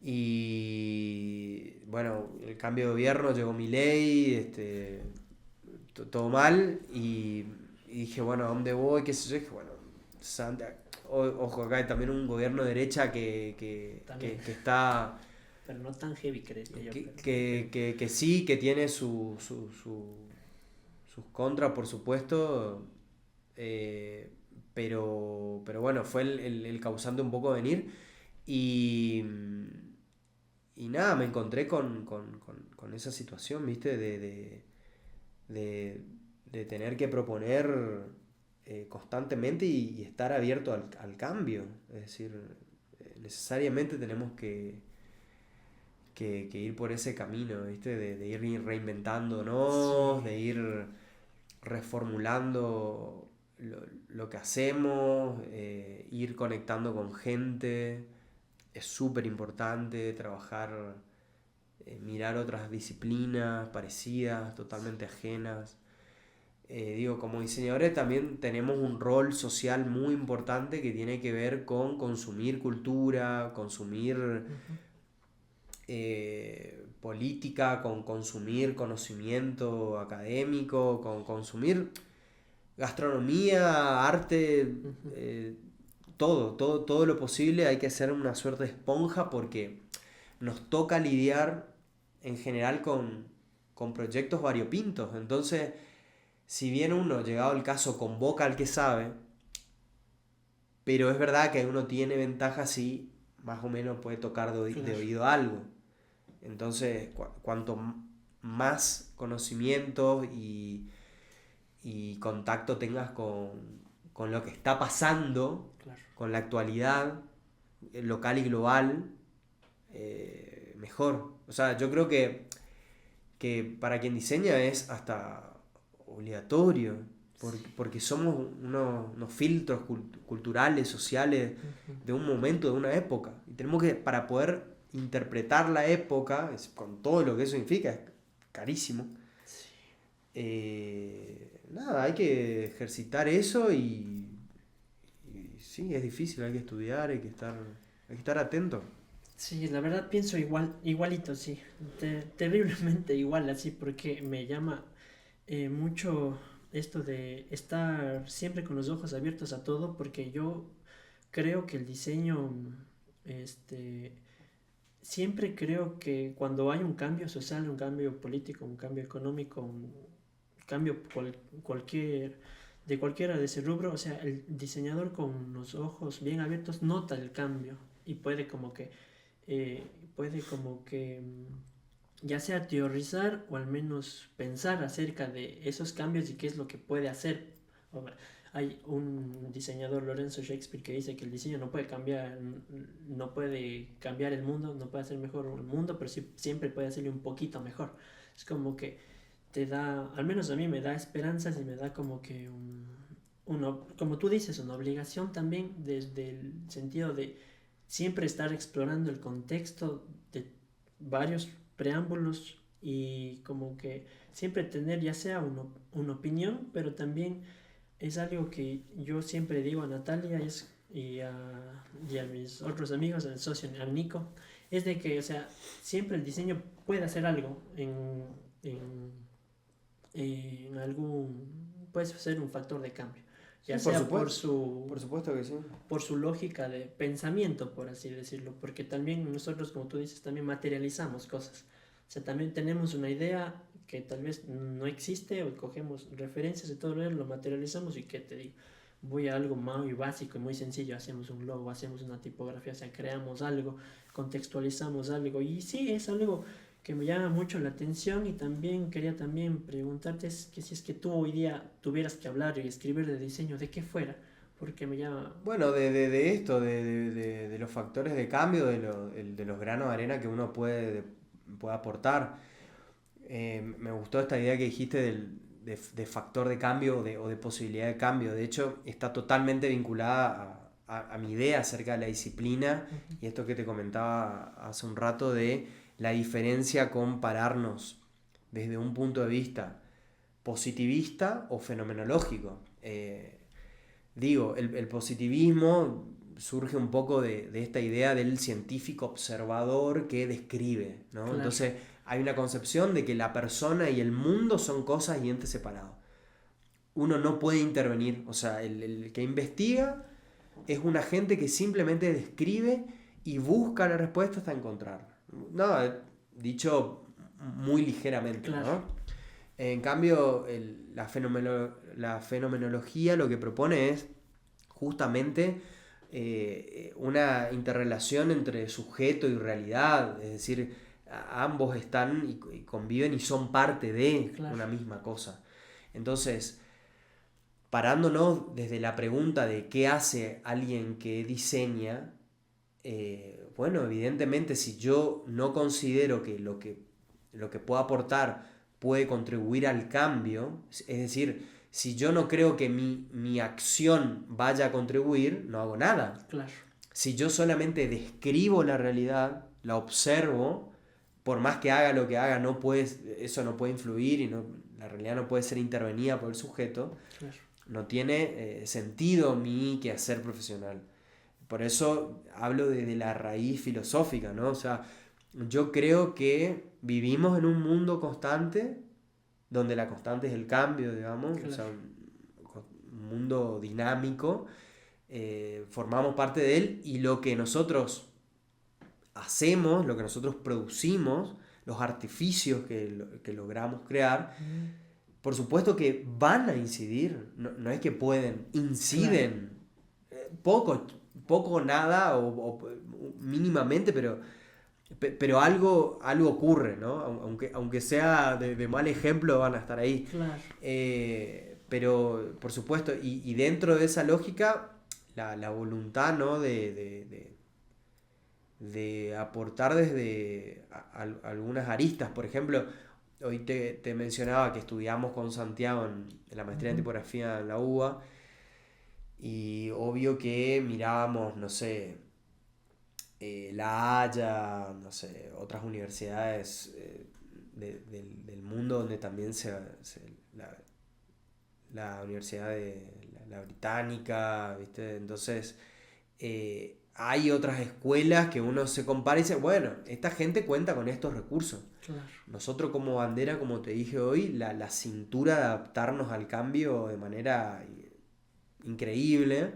y bueno, el cambio de gobierno, llegó Milei, todo mal, y dije, bueno, ¿a dónde voy? ¿Qué sé yo? Dije, bueno, ojo, acá hay también un gobierno de derecha que está... Pero no tan heavy, creería yo. Que sí, que tiene sus contras, por supuesto, pero bueno, fue el causante un poco de venir. Y, y nada, me encontré con esa situación, ¿viste? De tener que proponer constantemente y estar abierto al cambio. Es decir, necesariamente tenemos que ir por ese camino, ¿viste? De ir reinventándonos, de ir reformulando lo que hacemos, ir conectando con gente. Es súper importante trabajar, mirar otras disciplinas parecidas, totalmente ajenas. Digo, como diseñadores también tenemos un rol social muy importante que tiene que ver con consumir cultura, consumir política, con consumir conocimiento académico, con consumir gastronomía, arte, todo lo posible. Hay que ser una suerte de esponja porque nos toca lidiar en general con proyectos variopintos. Entonces, si bien uno, llegado el caso, convoca al que sabe, pero es verdad que uno tiene ventaja si más o menos puede tocar de oído algo. Entonces, cuanto más conocimiento y contacto tengas con lo que está pasando, con la actualidad local y global, mejor. O sea, yo creo que para quien diseña es hasta obligatorio, porque somos unos filtros culturales, sociales, de un momento, de una época. Y tenemos que, para poder interpretar la época, con todo lo que eso significa, es carísimo. Nada, hay que ejercitar eso y sí, es difícil, hay que estudiar, hay que estar atento. Sí, la verdad pienso igualito, sí, terriblemente igual, así, porque me llama mucho esto de estar siempre con los ojos abiertos a todo, porque yo creo que el diseño, este, siempre creo que cuando hay un cambio social, un cambio político, un cambio económico, un cambio cualquier, de cualquiera de ese rubro, o sea, el diseñador con los ojos bien abiertos nota el cambio y eh, puede como que ya sea teorizar o al menos pensar acerca de esos cambios y qué es lo que puede hacer. Hay un diseñador, Lorenzo Shakespeare, que dice que el diseño no puede cambiar el mundo, no puede hacer mejor el mundo, pero sí, siempre puede hacerle un poquito mejor. Es como que te da, al menos a mí me da esperanzas y me da como que como tú dices, una obligación también desde el sentido de siempre estar explorando el contexto de varios preámbulos y como que siempre tener ya sea una opinión, pero también es algo que yo siempre digo a Natalia y a mis otros amigos, al socio, al Nico, es de que, o sea, siempre el diseño puede hacer algo en puede ser un factor de cambio, ya Sí, sea por supuesto que sí. por su lógica de pensamiento, por así decirlo, porque también nosotros, como tú dices, también materializamos cosas. O sea, también tenemos una idea que tal vez no existe o cogemos referencias de todo lo materializamos y qué te digo. voy a algo muy básico y muy sencillo, hacemos un logo, hacemos una tipografía, o sea, creamos algo, contextualizamos algo y sí, es algo que me llama mucho la atención y también quería también preguntarte que si es que tú hoy día tuvieras que hablar y escribir de diseño, ¿de qué fuera? Porque me llama... Bueno, de esto, de los factores de cambio, de los granos de arena que uno puede aportar. Me gustó esta idea que dijiste de factor de cambio o de posibilidad de cambio. De hecho, está totalmente vinculada a mi idea acerca de la disciplina y esto que te comentaba hace un rato de la diferencia con pararnos desde un punto de vista positivista o fenomenológico. Digo, el positivismo surge un poco de esta idea del científico observador que describe, ¿no? Claro. Entonces hay una concepción de que la persona y el mundo son cosas y entes separados. Uno no puede intervenir, o sea, el que investiga es un agente que simplemente describe y busca la respuesta hasta encontrarla. No, dicho muy ligeramente, Claro. ¿no? En cambio, la fenomenología lo que propone es justamente una interrelación entre sujeto y realidad, es decir, ambos están y conviven y son parte de Claro. una misma cosa. Entonces, parándonos desde la pregunta de qué hace alguien que diseña, bueno, evidentemente si yo no considero que lo que puedo aportar puede contribuir al cambio, es decir, si yo no creo que mi acción vaya a contribuir, no hago nada. Claro. Si yo solamente describo la realidad, la observo, por más que haga lo que haga, eso no puede influir y la realidad no puede ser intervenida por el sujeto, Claro. no tiene sentido mi quehacer profesional. Por eso hablo de la raíz filosófica, ¿no? O sea, yo creo que vivimos en un mundo constante, donde la constante es el cambio, digamos, Claro. o sea, un mundo dinámico, formamos parte de él y lo que nosotros hacemos, lo que nosotros producimos, los artificios que logramos crear, por supuesto que van a incidir, no es que pueden, inciden, poco, nada o mínimamente, pero algo ocurre, ¿no? Aunque sea de mal ejemplo, van a estar ahí. Claro. Pero, por supuesto, y dentro de esa lógica, la voluntad, ¿no? de aportar desde algunas aristas. Por ejemplo, hoy te mencionaba que estudiamos con Santiago en la maestría en tipografía en la UBA, y obvio que mirábamos, no sé, La Haya, no sé, otras universidades del mundo donde también la universidad de la británica, ¿viste? Entonces, hay otras escuelas que uno se compara y dice, bueno, esta gente cuenta con estos recursos. Claro. Nosotros como bandera, como te dije hoy, la cintura de adaptarnos al cambio de manera increíble.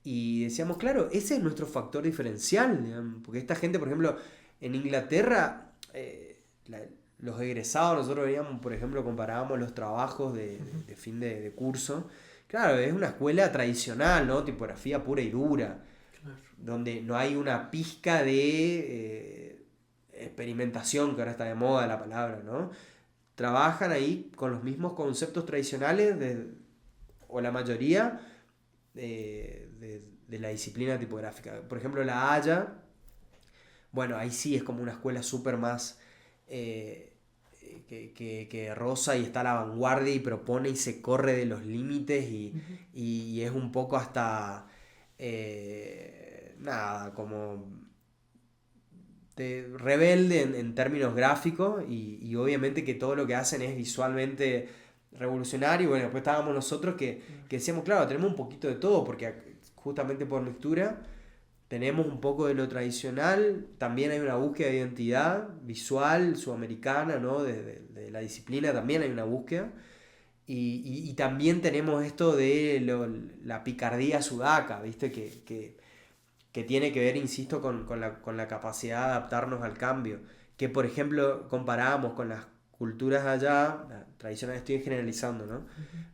Y decíamos, claro, ese es nuestro factor diferencial, digamos, porque esta gente, por ejemplo, en Inglaterra, los egresados, nosotros veíamos, por ejemplo, comparábamos los trabajos de fin de curso. Claro, es una escuela tradicional, ¿no? Tipografía pura y dura, Claro. donde no hay una pizca de experimentación, que ahora está de moda la palabra, ¿no? Trabajan ahí con los mismos conceptos tradicionales, o la mayoría, de la disciplina tipográfica. Por ejemplo, La Haya, bueno, ahí sí es como una escuela súper más que rosa y está a la vanguardia y propone y se corre de los límites y es un poco hasta nada, como rebelde en términos gráficos y obviamente que todo lo que hacen es visualmente revolucionario. Y bueno, después estábamos nosotros que decíamos, claro, tenemos un poquito de todo, porque justamente por mixtura tenemos un poco de lo tradicional, también hay una búsqueda de identidad visual sudamericana, ¿no? De la disciplina también hay una búsqueda, y también tenemos esto de la picardía sudaca, ¿viste? Que tiene que ver, insisto, con la capacidad de adaptarnos al cambio, que por ejemplo comparábamos culturas allá, tradicionales, estoy generalizando, ¿no?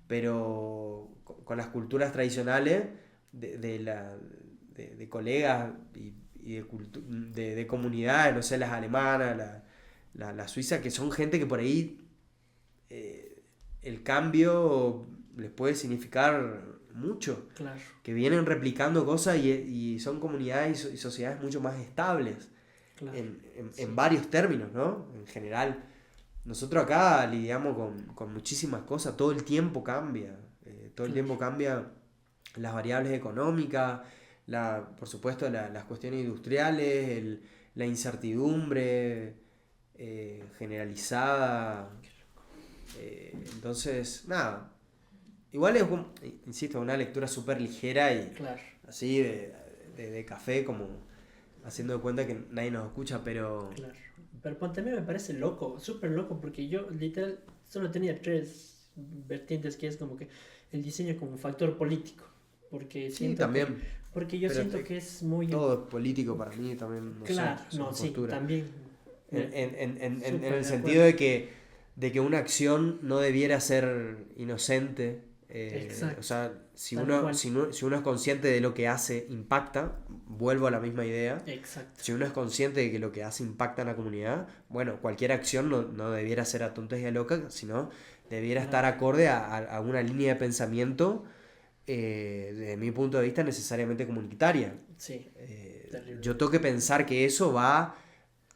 Pero con las culturas tradicionales de colegas y de comunidades, no sé, las alemanas, la suiza, que son gente que por ahí el cambio les puede significar mucho. Claro. Que vienen replicando cosas y son comunidades y sociedades mucho más estables. Claro. En varios términos, ¿no? En general. Nosotros acá lidiamos con muchísimas cosas, todo el tiempo cambia. Todo el tiempo cambia las variables económicas, por supuesto las cuestiones industriales, la incertidumbre generalizada. Entonces, nada. Igual es, insisto, una lectura súper ligera y así de café, como haciendo de cuenta que nadie nos escucha, pero... Claro. Pero también me parece loco, súper loco, porque yo literal solo tenía 3 vertientes, que es como que el diseño como factor político. Porque siento también. Porque yo siento que es muy... Todo es político para mí también. Claro, sí, también. En el sentido de que una acción no debiera ser inocente. Exacto. O sea, si uno es consciente de lo que hace, impacta, vuelvo a la misma idea. Exacto. Si uno es consciente de que lo que hace impacta en la comunidad, bueno, cualquier acción no debiera ser a tontas y a locas, sino debiera estar acorde a una línea de pensamiento, desde mi punto de vista, necesariamente comunitaria. Sí. Yo tengo que pensar que eso va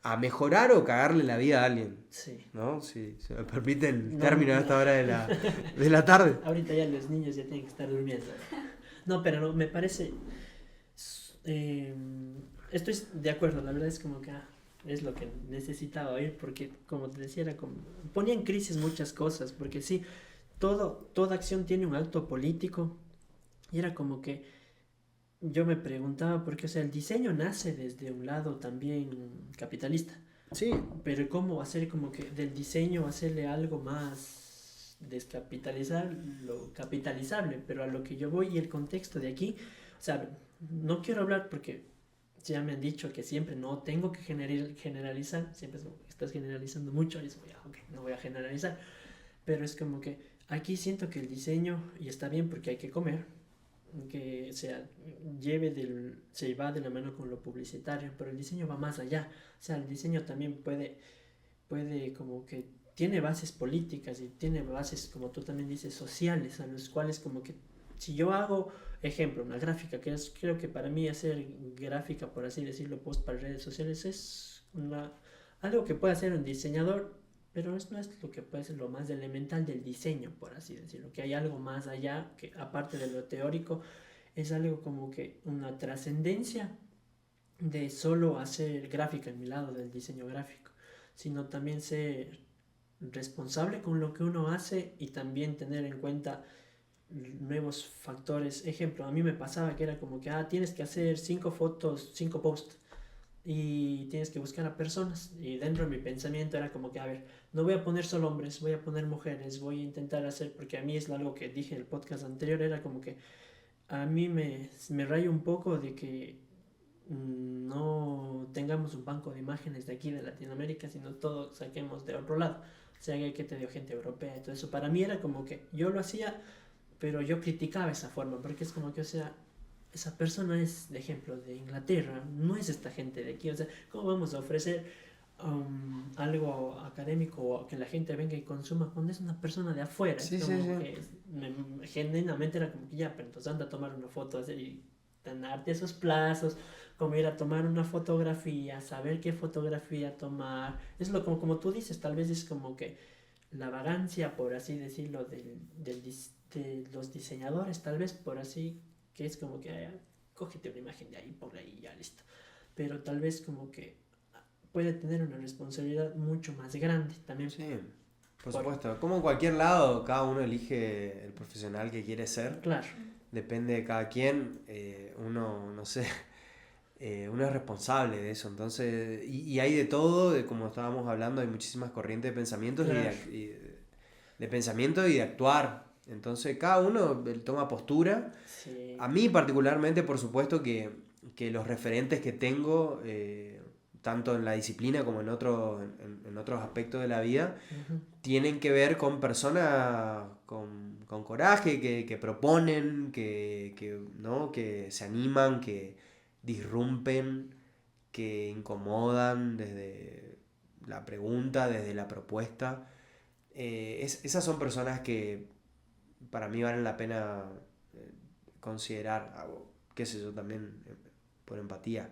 a mejorar o cagarle la vida a alguien. Sí. ¿No? Si se me permite el término a esta hora de la tarde. Ahorita ya los niños ya tienen que estar durmiendo. No, pero no, me parece... estoy de acuerdo, la verdad es como que es lo que necesitaba oír, porque como te decía, era como... ponía en crisis muchas cosas, porque sí, toda acción tiene un acto político, y era como que yo me preguntaba, porque o sea, el diseño nace desde un lado también capitalista. Sí. Pero cómo hacer como que del diseño hacerle algo más descapitalizar lo capitalizable, pero a lo que yo voy y el contexto de aquí, o sea, no quiero hablar porque ya me han dicho que siempre no tengo que generalizar, siempre estás generalizando mucho, y es como, okay, no voy a generalizar, pero es como que aquí siento que el diseño, y está bien porque hay que comer, que se va de la mano con lo publicitario, pero el diseño va más allá. O sea, el diseño también puede como que tiene bases políticas y tiene bases, como tú también dices, sociales, a los cuales como que si yo hago, ejemplo, una gráfica, creo que para mí hacer gráfica, por así decirlo, post para redes sociales es algo que puede hacer un diseñador, pero no es lo que puede ser lo más elemental del diseño, por así decirlo, que hay algo más allá, que aparte de lo teórico, es algo como que una trascendencia de solo hacer gráfica en mi lado del diseño gráfico, sino también ser responsable con lo que uno hace y también tener en cuenta nuevos factores. Ejemplo, a mí me pasaba que era como que tienes que hacer 5 fotos, 5 posts y tienes que buscar a personas, y dentro de mi pensamiento era como que, a ver, no voy a poner solo hombres, voy a poner mujeres, voy a intentar hacer, porque a mí es algo que dije en el podcast anterior, era como que a mí me rayo un poco de que no tengamos un banco de imágenes de aquí de Latinoamérica, sino todo saquemos de otro lado, o sea, que te dio gente europea y todo eso. Para mí era como que yo lo hacía, pero yo criticaba esa forma, porque es como que, o sea, esa persona es, de ejemplo, de Inglaterra, no es esta gente de aquí, o sea, ¿cómo vamos a ofrecer algo académico o que la gente venga y consuma cuando es una persona de afuera? Sí, es como sí, que genuinamente era como que ya, pero entonces anda a tomar una foto y darte esos plazos, como ir a tomar una fotografía, saber qué fotografía tomar, es lo como tú dices, tal vez es como que la vagancia, por así decirlo, de los diseñadores, tal vez por así, que es como que cógete una imagen de ahí, ponla ahí y ya listo, pero tal vez como que puede tener una responsabilidad mucho más grande también. Sí, por supuesto. Como en cualquier lado, cada uno elige el profesional que quiere ser. Claro. Depende de cada quien. Uno, no sé, uno es responsable de eso. Entonces, y hay de todo, como estábamos hablando, hay muchísimas corrientes de pensamientos, claro, de pensamiento y de actuar. Entonces, cada uno toma postura. Sí. A mí particularmente, por supuesto, que los referentes que tengo... tanto en la disciplina como en otros aspectos de la vida, Ujú. tienen que ver con personas con coraje, que proponen, ¿no? Que se animan, que disrumpen, que incomodan desde la pregunta, desde la propuesta. Esas son personas que para mí valen la pena eh, considerar, qué sé yo, también por empatía.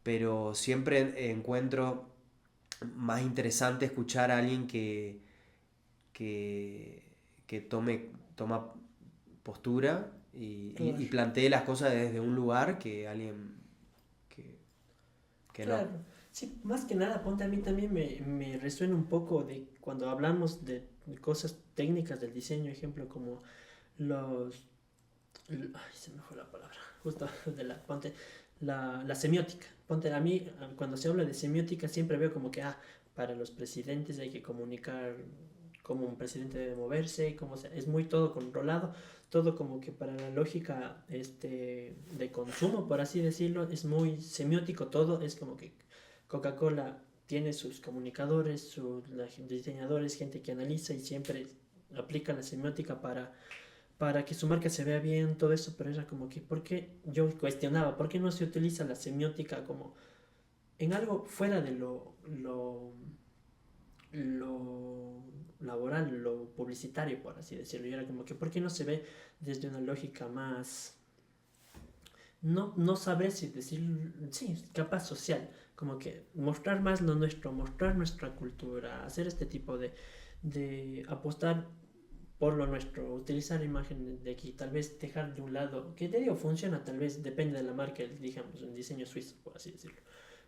Pero siempre encuentro más interesante escuchar a alguien que, que toma postura y Claro. plantee las cosas desde un lugar que alguien que, que no. Claro, sí, más que nada, ponte a mí también me resuena un poco de cuando hablamos de cosas técnicas del diseño, ejemplo, como los, ay, se me fue la palabra, justo de la, ponte, la semiótica. Ponte a mí, cuando se habla de semiótica, siempre veo como que, para los presidentes hay que comunicar cómo un presidente debe moverse, cómo es muy todo controlado, todo como que para la lógica de consumo, por así decirlo, es muy semiótico todo, es como que Coca-Cola tiene sus comunicadores, sus diseñadores, gente que analiza y siempre aplica la semiótica para que su marca se vea bien, todo eso, pero era como que, ¿por qué? Yo cuestionaba, ¿por qué no se utiliza la semiótica como en algo fuera de lo laboral, lo publicitario, por así decirlo? Y era como que, ¿por qué no se ve desde una lógica más, no sabré si decir, sí, capaz social, como que mostrar más lo nuestro, mostrar nuestra cultura, hacer este tipo de apostar por lo nuestro, utilizar imágenes de aquí, tal vez dejar de un lado, que te digo, funciona, tal vez depende de la marca, digamos, un diseño suizo, por así decirlo,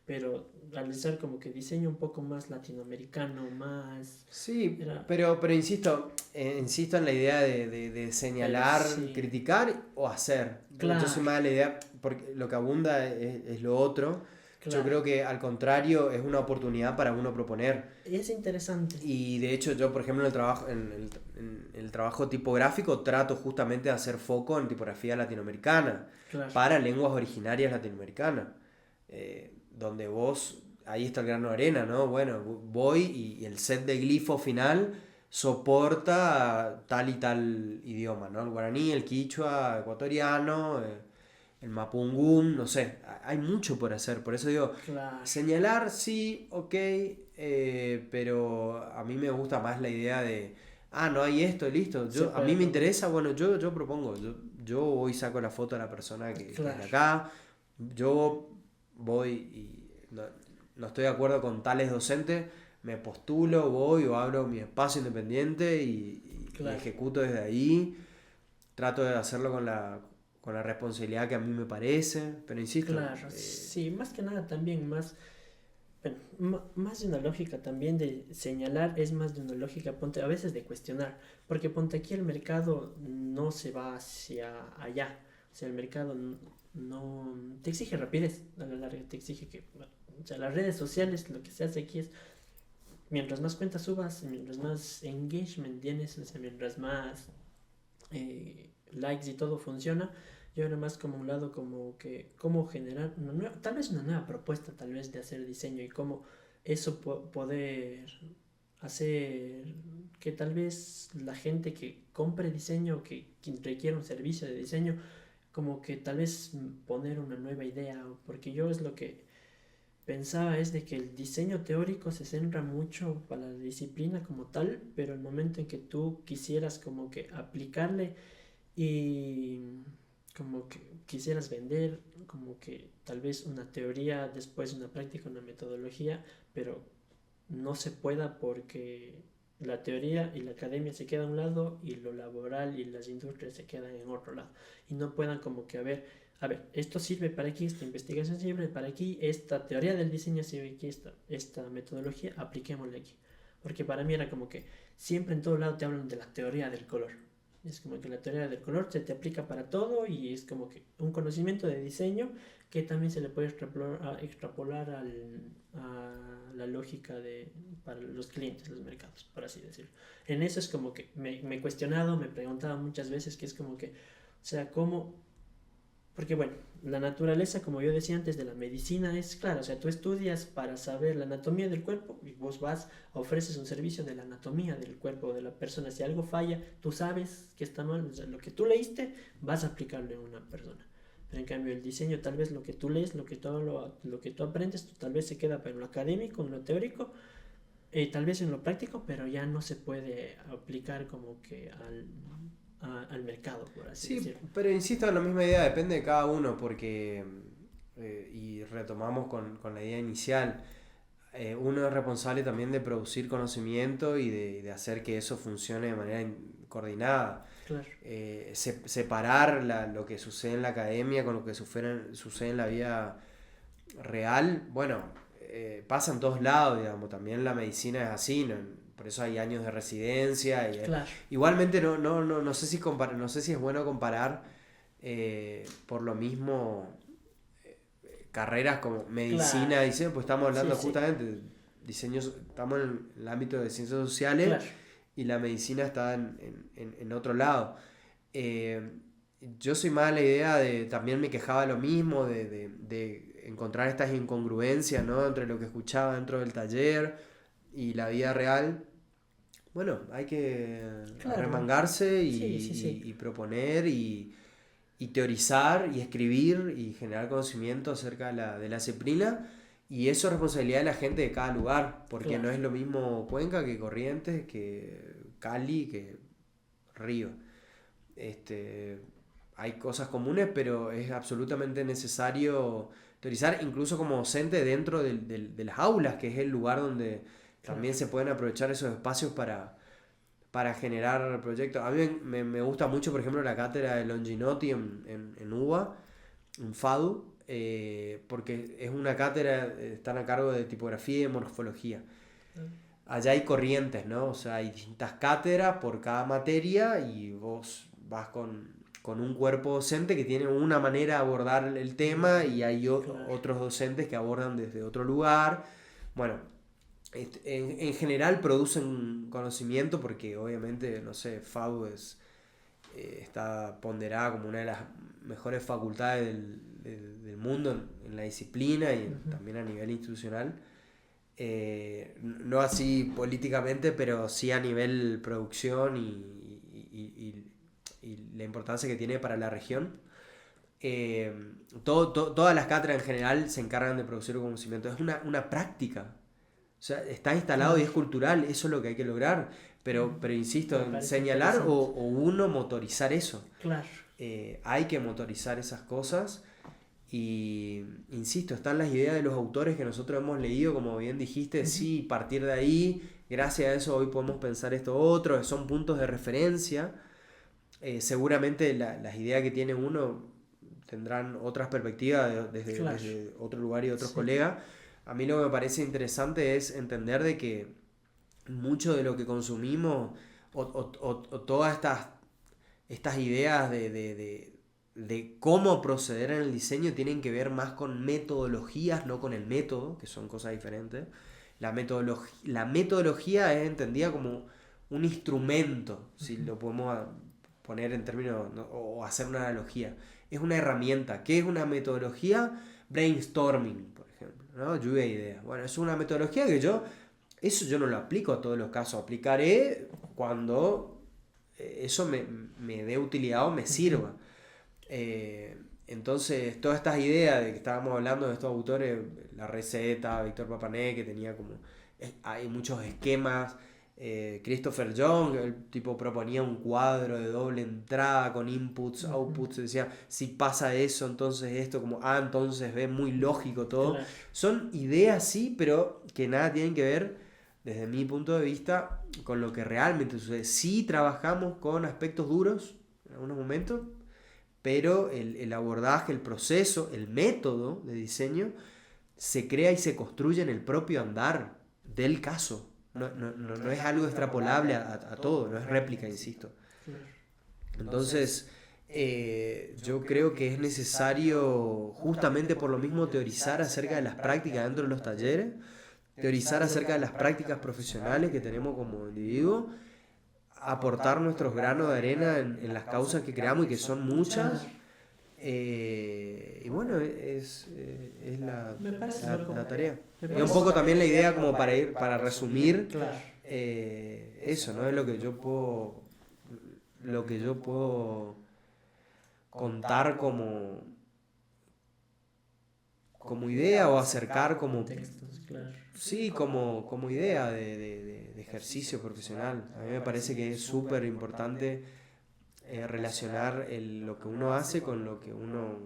pero realizar como que diseño un poco más latinoamericano, más, Sí, era, pero insisto, insisto en la idea de pero señalar, sí, criticar o hacer. Yo soy claro, más de la idea, porque lo que abunda es lo otro. Yo claro, creo que al contrario es una oportunidad para uno proponer. es interesante, Y de hecho yo, por ejemplo, en el trabajo tipográfico trato justamente de hacer foco en tipografía latinoamericana, claro, para lenguas originarias latinoamericanas, donde vos, ahí está el grano de arena, ¿no? Bueno, voy y el set de glifo final soporta tal y tal idioma, ¿no? El guaraní, el quichua ecuatoriano, el mapungún, no sé, hay mucho por hacer, por eso digo, claro, señalar sí, ok, pero a mí me gusta más la idea de, no hay esto, listo, se a puede mí me proponer, interesa, bueno, yo propongo, yo voy y saco la foto de la persona que es de claro, acá, yo voy y no estoy de acuerdo con tales docentes, me postulo, voy o abro mi espacio independiente y claro. ejecuto desde ahí, trato de hacerlo con la responsabilidad que a mí me parece, pero insisto, Claro, sí, más que nada también más, bueno, más de una lógica también de señalar, es más de una lógica, ponte, a veces de cuestionar, porque ponte aquí el mercado no se va hacia allá, o sea, el mercado no, te exige rapidez, a la larga te exige que, bueno, o sea, las redes sociales, lo que se hace aquí es, mientras más cuentas subas, mientras más engagement tienes, o sea, mientras más likes y todo funciona. Yo era más como un lado como que cómo generar una nueva, tal vez una nueva propuesta tal vez de hacer diseño y cómo eso poder hacer que tal vez la gente que compre diseño, que requiere un servicio de diseño, como que tal vez poner una nueva idea, porque yo es lo que pensaba es de que el diseño teórico se centra mucho para la disciplina como tal, pero el momento en que tú quisieras como que aplicarle y como que quisieras vender, como que tal vez una teoría, después una práctica, una metodología, pero no se pueda porque la teoría y la academia se quedan a un lado y lo laboral y las industrias se quedan en otro lado y no puedan como que a ver, esto sirve para aquí, esta investigación sirve para aquí, esta teoría del diseño sirve aquí, esta metodología, apliquémosla aquí. Porque para mí era como que siempre en todo lado te hablan de la teoría del color. Es como que la teoría del color se te aplica para todo y es como que un conocimiento de diseño que también se le puede extrapolar a la lógica para los clientes, los mercados, por así decirlo. En eso es como que me he cuestionado, me he preguntado muchas veces que es como que, o sea, ¿cómo Porque bueno, la naturaleza, como yo decía antes, de la medicina es clara, o sea, tú estudias para saber la anatomía del cuerpo y vos vas, ofreces un servicio de la anatomía del cuerpo de la persona. Si algo falla, tú sabes que está mal, o sea, lo que tú leíste, vas a aplicarlo en una persona. Pero en cambio el diseño, tal vez lo que tú lees, lo que tú aprendes, tal vez se queda en lo académico, en lo teórico, tal vez en lo práctico, pero ya no se puede aplicar como que al mercado, por así Sí, decirlo. pero insisto en la misma idea, depende de cada uno, porque, y retomamos con la idea inicial, uno es responsable también de producir conocimiento y de hacer que eso funcione de manera coordinada. Claro, Separar lo que sucede en la academia con lo que sucede en la vida real, bueno, pasa en todos lados, digamos, también la medicina es así, ¿no? Por eso hay años de residencia. claro, Igualmente no sé si no sé si es bueno comparar por lo mismo carreras como medicina, claro. diseño, pues estamos Sí, hablando sí, justamente de diseños, estamos en el ámbito de ciencias sociales claro, y la medicina está en otro lado. Eh, yo soy más de la idea de, también me quejaba de lo mismo, de encontrar estas incongruencias, ¿no? Entre lo que escuchaba dentro del taller y la vida real. Bueno, hay que claro. arremangarse Sí, sí, sí. y proponer y teorizar y escribir y generar conocimiento acerca de la disciplina. Y eso es responsabilidad de la gente de cada lugar, porque no Claro, es lo mismo Cuenca que Corrientes, que Cali, que Río. Este, hay cosas comunes, pero es absolutamente necesario teorizar, incluso como docente dentro de las aulas, que es el lugar donde claro. también se pueden aprovechar esos espacios para generar proyectos. A mí me gusta mucho, por ejemplo, la cátedra de Longinotti en UBA, en FADU, porque es una cátedra, están a cargo de tipografía y de morfología. Allá hay corrientes, ¿no? O sea, hay distintas cátedras por cada materia y vos vas con un cuerpo docente que tiene una manera de abordar el tema y hay Claro, otros docentes que abordan desde otro lugar. Bueno, en general producen conocimiento porque obviamente, no sé, FAU está ponderada como una de las mejores facultades del mundo en la disciplina y ujú, también a nivel institucional. No así políticamente, pero sí a nivel producción y la importancia que tiene para la región. Todas las cátedras en general se encargan de producir conocimiento. Es una práctica. O sea, está instalado y claro. es cultural, eso es lo que hay que lograr. Pero insisto, Me en parece señalar interesante. o uno motorizar eso. Claro, Hay que motorizar esas cosas y, insisto, están las ideas de los autores que nosotros hemos leído, como bien dijiste, ujú, sí, partir de ahí, gracias a eso hoy podemos pensar esto otro, son puntos de referencia. Seguramente las ideas que tiene uno tendrán otras perspectivas claro, desde otro lugar y otros sí. colegas. A mí lo que me parece interesante es entender de que mucho de lo que consumimos o todas estas ideas de cómo proceder en el diseño tienen que ver más con metodologías, no con el método, que son cosas diferentes. La metodología es entendida como un instrumento, si Ujú, lo podemos poner en términos, ¿no? O hacer una analogía. Es una herramienta. ¿Qué es una metodología? Brainstorming, por ejemplo, ¿no? Lluvia de ideas. Bueno, es una metodología que eso yo no lo aplico a todos los casos. Aplicaré cuando eso me dé utilidad o me ujú, sirva. Entonces, todas estas ideas de que estábamos hablando de estos autores, La Receta, Víctor Papané, que tenía como. Hay muchos esquemas. Christopher Young, el tipo proponía un cuadro de doble entrada con inputs, ujú, outputs, decía, si pasa eso, entonces esto, como entonces ve muy lógico todo. claro, Son ideas, sí, pero que nada tienen que ver, desde mi punto de vista, con lo que realmente sucede. Sí trabajamos con aspectos duros en algunos momentos, pero el abordaje, el proceso, el método de diseño se crea y se construye en el propio andar del caso. No es algo extrapolable a todo, no es réplica, insisto. claro. Entonces, yo creo que es necesario, justamente por lo mismo, teorizar acerca de las prácticas dentro de los talleres, teorizar acerca de las prácticas profesionales que tenemos como individuos, aportar nuestros granos de arena en las causas que creamos y que son Claro, muchas, Y bueno, es Me parece la tarea. Me Y un parece- poco también la idea como para resumir, Claro, eso, ¿no? Es lo que yo puedo contar como idea o acercar como, textos, claro. sí, como idea de ejercicio profesional. A mí me parece que es súper importante relacionar lo que uno hace con lo que uno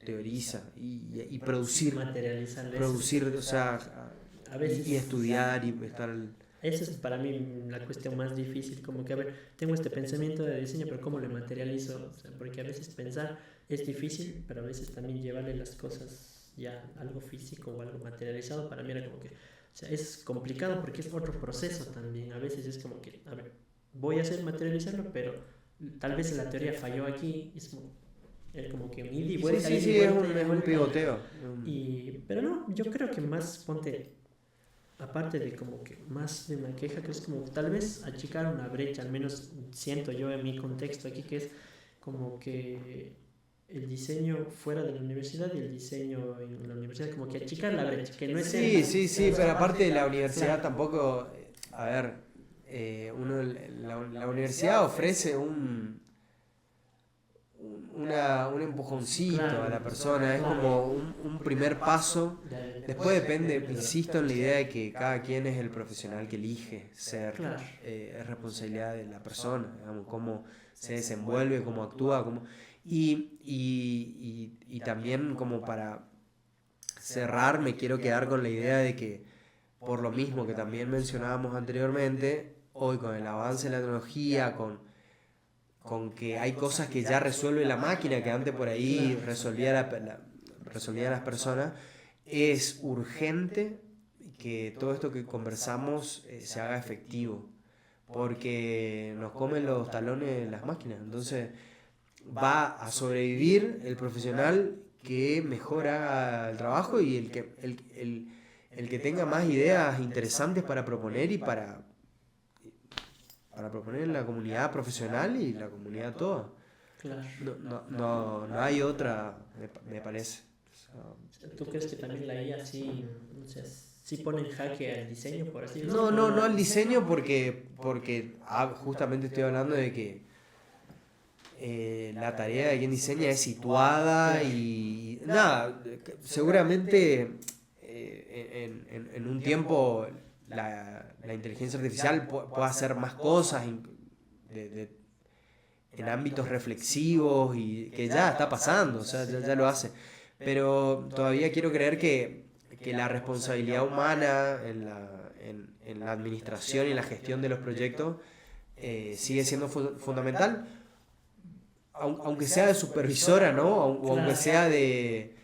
teoriza y producir, o sea, A veces, y estudiar y estar... esa es para mí la cuestión más difícil, como que, a ver, tengo este pensamiento de diseño, pero ¿cómo lo materializo? O sea, porque a veces pensar es difícil, pero a veces también llevarle las cosas ya algo físico o algo materializado, para mí era como que, o sea, es complicado porque es otro proceso también. A veces es como que, a ver, voy a hacer materializarlo, pero tal vez la teoría falló aquí, es como que un ida y Sí, vuelta, sí, ida y sí, vuelta, ida y es un vuelta. pivoteo. Pero no, yo creo que más, ponte, aparte de como que más de una queja, que es como tal vez achicar una brecha, al menos siento yo en mi contexto aquí, que es como que el diseño fuera de la universidad y el diseño en la universidad, como que achicar la brecha, que no es Sí, sí, sí, pero aparte de la universidad Claro. tampoco, a ver, la universidad ofrece un empujoncito a Claro, la persona, es claro. como un primer paso. Después depende, de insisto en la idea de que cada quien es el profesional que elige ser, Claro. es responsabilidad de la persona, digamos, cómo se desenvuelve, cómo actúa, y también como para cerrar me quiero quedar con la idea de que por lo mismo que también mencionábamos anteriormente, hoy con el avance de la tecnología, con que hay cosas que ya resuelve la máquina que antes por ahí resolvía las personas, es urgente que todo esto que conversamos se haga efectivo, porque nos comen los talones las máquinas. Entonces va a sobrevivir el profesional que mejor haga el trabajo y el que tenga más ideas interesantes para proponer y para proponer en la comunidad profesional y la comunidad toda. Claro. No hay otra, me parece. ¿Tú crees que también la IA sí, o sea, sí pone en jaque al diseño, por así No, decirlo? no al diseño porque justamente estoy hablando de que la tarea de quien diseña es situada y nada, seguramente en un tiempo la inteligencia artificial pueda hacer más cosas en ámbitos reflexivos y que ya está pasando, o sea, ya lo hace. Pero todavía quiero creer que la responsabilidad humana en la administración y la gestión de los proyectos sigue siendo fundamental, aunque sea de supervisora, ¿no? O aunque sea de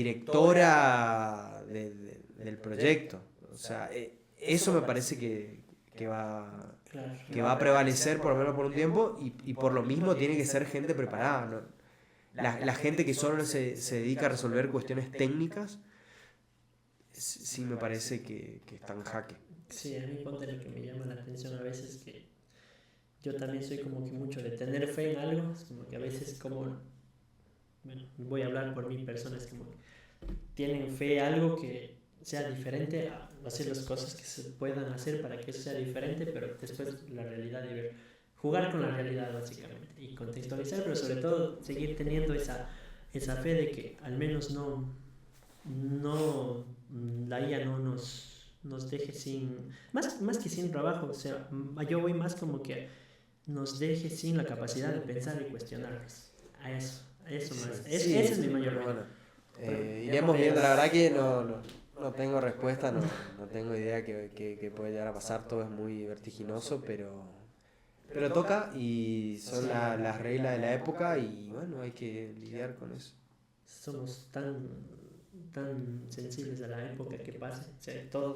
directora del proyecto. O sea, eso me parece que va, Claro. que va a prevalecer por lo menos por un tiempo y por lo mismo tiene que ser gente preparada, ¿no? La gente que solo se dedica a resolver cuestiones técnicas, sí me parece que está en jaque. Sí, a mí ponte lo que me llama la atención a veces que yo también soy como que mucho de tener fe en algo, es como que a veces como, bueno, voy a hablar por mi persona, es como que tienen fe en algo que sea diferente, a hacer las cosas que se puedan hacer para que eso sea diferente, pero después la realidad de ver, jugar con la realidad básicamente y contextualizar, pero sobre todo seguir teniendo esa fe de que al menos no la IA no nos deje sin, más que sin trabajo, o sea, yo voy más como que nos deje sin la capacidad de pensar y cuestionarnos. A eso más. Sí, Ese es mi mayor bueno, miedo. iremos viendo, la verdad que no tengo respuesta, no tengo idea que puede llegar a pasar, todo es muy vertiginoso, pero toca y son las reglas de la época y bueno, hay que lidiar con eso. Somos tan sensibles a la época que pase. O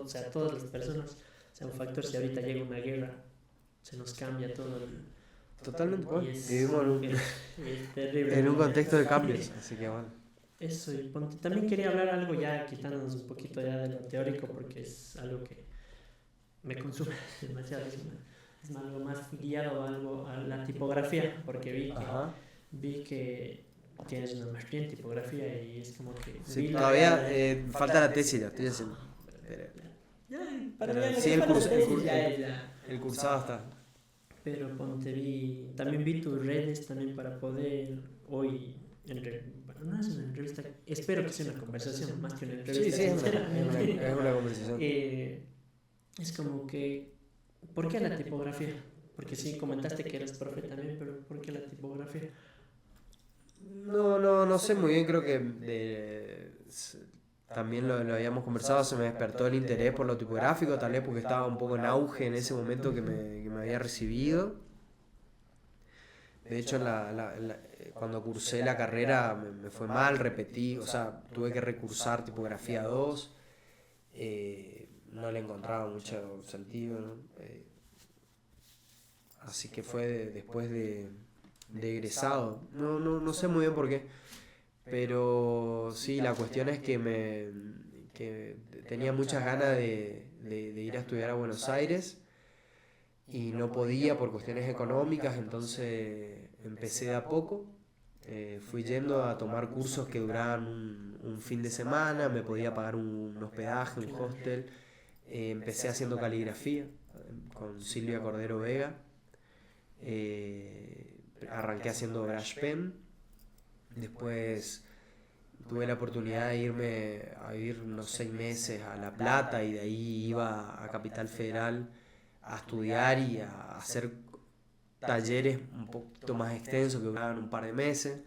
sea, todas las personas, o sea, un factor si ahorita llega una guerra, se nos cambia todo. Totalmente, bueno, Y vivimos es terrible. en un contexto de cambios, así que bueno. Eso, y también quería hablar algo ya, quitándonos un poquito ya de lo teórico, porque es algo que me consume demasiado. Es algo más guiado a la tipografía, porque vi que Ajá. vi que tienes una maestría en tipografía y es como que... Sí, todavía falta la tesis, la estoy haciendo. Sí, el cursado está. Pero también vi tus redes también para poder hoy, bueno, no es una entrevista, espero que sea una conversación más que una entrevista. Sí, es una conversación. Es como que, ¿por qué la tipografía? Porque sí, comentaste que eres profe también, pero ¿por qué la tipografía? No sé muy bien, creo que también lo habíamos conversado, se me despertó el interés por lo tipográfico, tal vez porque estaba un poco en auge en ese momento que me había recibido. De hecho, cuando cursé la carrera me fue mal, repetí, o sea, tuve que recursar tipografía 2, no le encontraba mucho sentido, ¿no? Así que fue después de egresado, no sé muy bien por qué. Pero sí, la cuestión es que tenía muchas ganas de ir a estudiar a Buenos Aires y no podía por cuestiones económicas, entonces empecé de a poco. Fui yendo a tomar cursos que duraban un fin de semana, me podía pagar un hospedaje, un hostel. Empecé haciendo caligrafía con Silvia Cordero Vega. Arranqué haciendo brush pen. Después tuve la oportunidad de irme a vivir unos 6 meses a La Plata y de ahí iba a Capital Federal a estudiar y a hacer talleres un poquito más extensos que duraban un par de meses.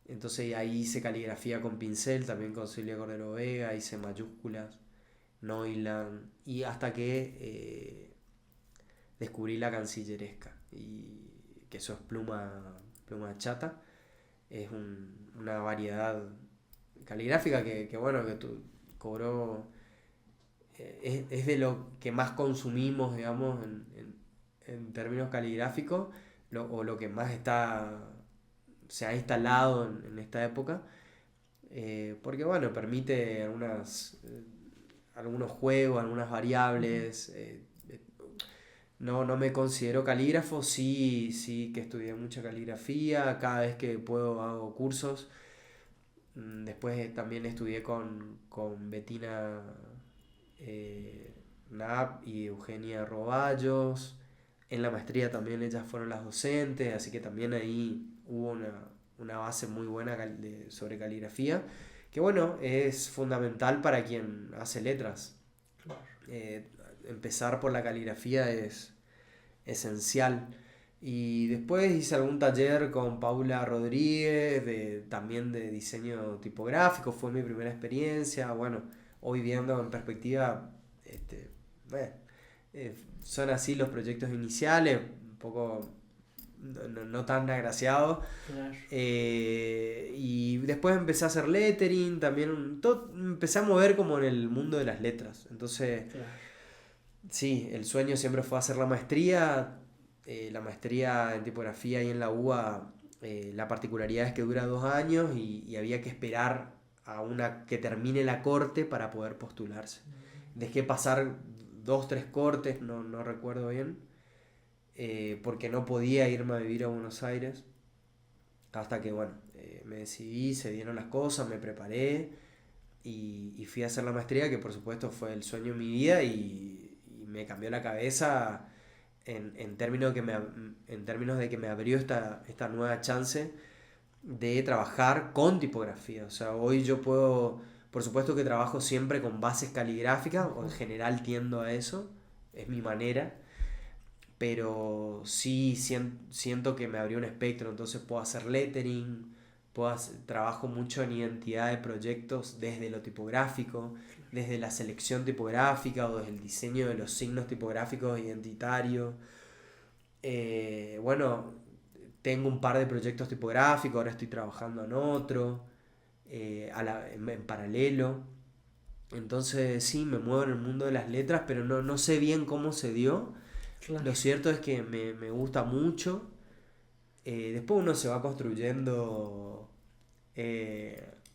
Entonces ahí hice caligrafía con pincel, también con Silvia Cordero Vega, hice mayúsculas, Neuland y hasta que descubrí la cancilleresca y que eso es pluma chata. Es una variedad caligráfica que bueno, que cobró, es de lo que más consumimos, digamos, en términos caligráficos, o lo que más se ha instalado en esta época, porque bueno, permite algunos juegos, algunas variables. No me considero calígrafo, sí que estudié mucha caligrafía, cada vez que puedo hago cursos. Después también estudié con Betina Knapp y Eugenia Roballos. En la maestría también ellas fueron las docentes, así que también ahí hubo una base muy buena sobre caligrafía, que bueno, es fundamental para quien hace letras. Empezar por la caligrafía es esencial. Y después hice algún taller con Paula Rodríguez, también de diseño tipográfico, fue mi primera experiencia. Bueno, hoy viendo en perspectiva, son así los proyectos iniciales, un poco no tan agraciados. Claro. Y después empecé a hacer lettering, también empecé a mover como en el mundo de las letras. Entonces, Claro. Sí, el sueño siempre fue hacer la maestría. La maestría en tipografía y en la UBA, la particularidad es que dura 2 años y había que esperar que termine la corte para poder postularse. Dejé pasar 2, 3 cortes, no recuerdo bien, porque no podía irme a vivir a Buenos Aires. Hasta que, bueno, me decidí, se dieron las cosas, me preparé y fui a hacer la maestría, que por supuesto fue el sueño de mi vida y me cambió la cabeza en términos de que me abrió esta nueva chance de trabajar con tipografía. O sea, hoy yo puedo, por supuesto que trabajo siempre con bases caligráficas, o en general tiendo a eso, es mi manera, pero sí siento que me abrió un espectro, entonces puedo hacer lettering, trabajo mucho en identidad de proyectos desde lo tipográfico, desde la selección tipográfica o desde el diseño de los signos tipográficos identitarios. Bueno, tengo un par de proyectos tipográficos, ahora estoy trabajando en otro, en paralelo. Entonces sí, me muevo en el mundo de las letras, pero no sé bien cómo se dio. Claro. Lo cierto es que me gusta mucho. Después uno se va construyendo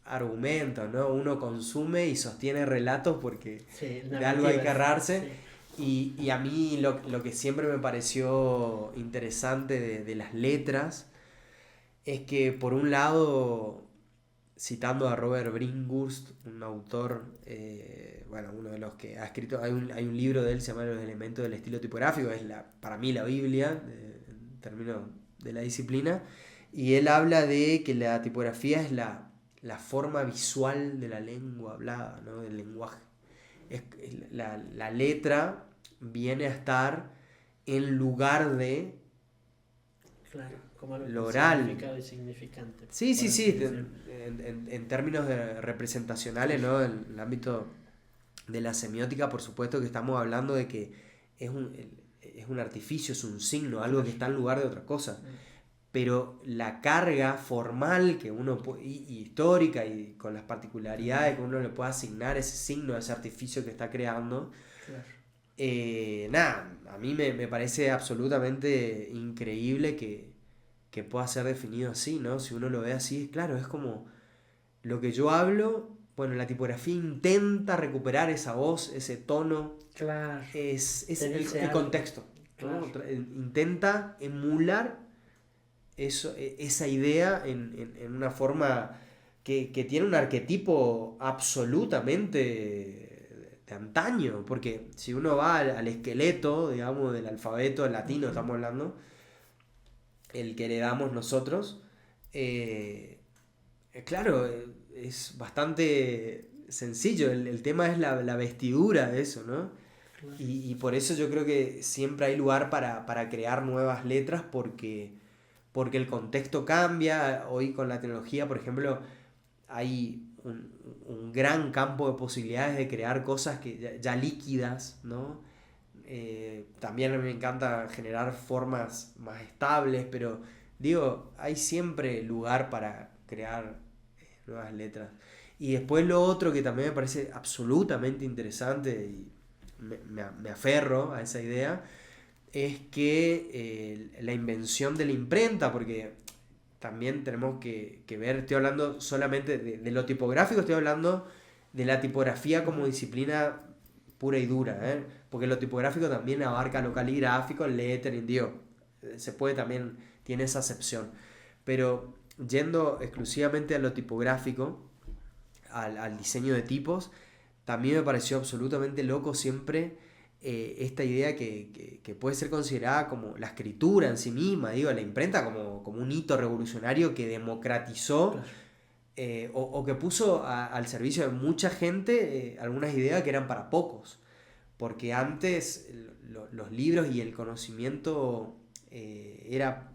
argumentos, ¿no? Uno consume y sostiene relatos porque Sí, de algo hay que agarrarse. Sí. Y a mí lo que siempre me pareció interesante de las letras es que por un lado, citando a Robert Brinkhurst, un autor, bueno, uno de los que ha escrito, hay un libro de él, se llama Los elementos del estilo tipográfico, es para mí la Biblia, en términos de la disciplina, y él habla de que la tipografía es la forma visual de la lengua hablada, ¿no? Del lenguaje. La letra viene a estar en lugar de Claro, como algo lo con oral. significado y significante, Sí, por sí, así sí, decirlo. en términos representacionales, ¿no? En el ámbito de la semiótica, por supuesto que estamos hablando de que es un artificio, es un signo, algo que está en lugar de otra cosa. Pero la carga formal que uno y histórica y con las particularidades que uno le puede asignar a ese signo, a ese artificio que está creando, Claro. nada, a mí me parece absolutamente increíble que pueda ser definido así, ¿no? Si uno lo ve así, claro, es como lo que yo hablo, bueno, la tipografía intenta recuperar esa voz, ese tono, Claro. es Te dice el algo. contexto, ¿no? Claro. Intenta emular eso, esa idea en una forma que tiene un arquetipo absolutamente de antaño, porque si uno va al esqueleto, digamos, del alfabeto latino, estamos hablando, el que heredamos nosotros, claro, es bastante sencillo, el tema es la vestidura de eso, ¿no? Claro. Y por eso yo creo que siempre hay lugar para crear nuevas letras porque el contexto cambia. Hoy con la tecnología, por ejemplo, hay un gran campo de posibilidades de crear cosas que ya líquidas, ¿no? También a mí me encanta generar formas más estables, pero digo, hay siempre lugar para crear nuevas letras. Y después lo otro que también me parece absolutamente interesante y me aferro a esa idea, es que la invención de la imprenta, porque también tenemos que ver, estoy hablando solamente de lo tipográfico, estoy hablando de la tipografía como disciplina pura y dura, ¿eh? Porque lo tipográfico también abarca lo caligráfico, el lettering, digo, se puede también, tiene esa acepción. Pero yendo exclusivamente a lo tipográfico, al diseño de tipos, también me pareció absolutamente loco siempre esta idea que puede ser considerada como la escritura en sí misma, digo, la imprenta como un hito revolucionario que democratizó Claro. o que puso al servicio de mucha gente algunas ideas que eran para pocos. Porque antes los libros y el conocimiento era,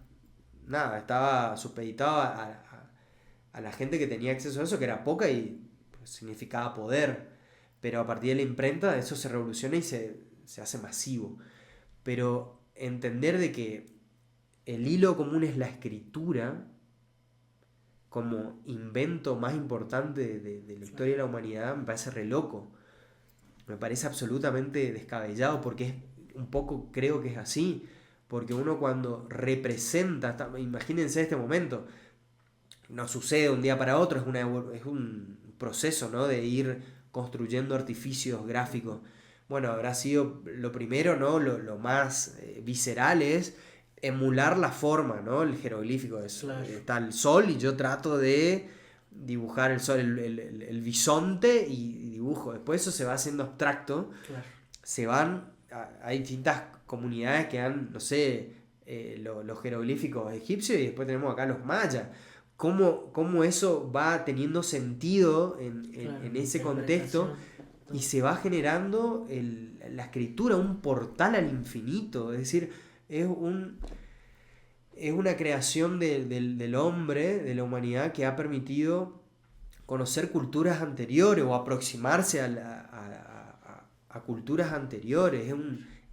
nada, estaba supeditado a la gente que tenía acceso a eso, que era poca y pues, significaba poder. Pero a partir de la imprenta eso se revoluciona y se hace masivo. Pero entender de que el hilo común es la escritura como invento más importante de la historia de la humanidad me parece re loco. Me parece absolutamente descabellado porque es un poco creo que es así. Porque uno cuando representa, imagínense este momento, no sucede un día para otro, es un proceso, ¿no? De ir construyendo artificios gráficos. Bueno, habrá sido lo primero, ¿no? Lo más visceral es emular la forma, ¿no? El jeroglífico es, Claro. está el sol y yo trato de dibujar el sol, el bisonte y dibujo. Después eso se va haciendo abstracto, Claro. se van, hay distintas comunidades que han, no sé, los jeroglíficos egipcios y después tenemos acá los mayas. Cómo eso va teniendo sentido Claro, en la ese contexto interpretación. y se va generando la escritura, un portal al infinito. Es decir, es es una creación del hombre, de la humanidad, que ha permitido conocer culturas anteriores o aproximarse a culturas anteriores. Es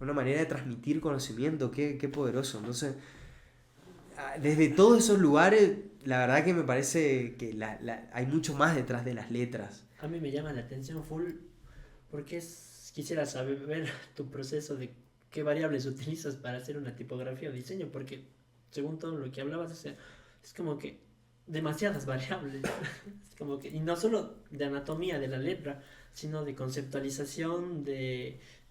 una manera de transmitir conocimiento, qué poderoso. Entonces, desde todos esos lugares, la verdad que me parece que hay mucho más detrás de las letras. A mí me llama la atención full porque quisiera saber ver tu proceso de qué variables utilizas para hacer una tipografía o diseño, porque según todo lo que hablabas, o sea, es como que demasiadas variables. Como que, y no solo de anatomía de la letra, sino de conceptualización,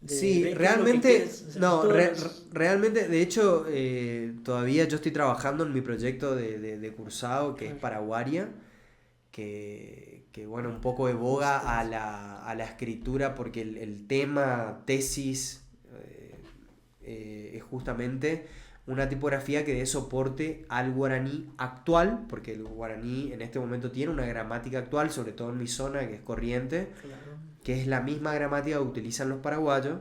Sí, de qué es lo que realmente, quieres. O sea, no, todas las... realmente, de hecho, todavía yo estoy trabajando en mi proyecto de cursado que es Claro, Paraguaria, bueno, un poco evoga justo eso. a la escritura porque el tema tesis es justamente una tipografía que dé soporte al guaraní actual, porque el guaraní en este momento tiene una gramática actual, sobre todo en mi zona, que es Corrientes, Claro, que es la misma gramática que utilizan los paraguayos,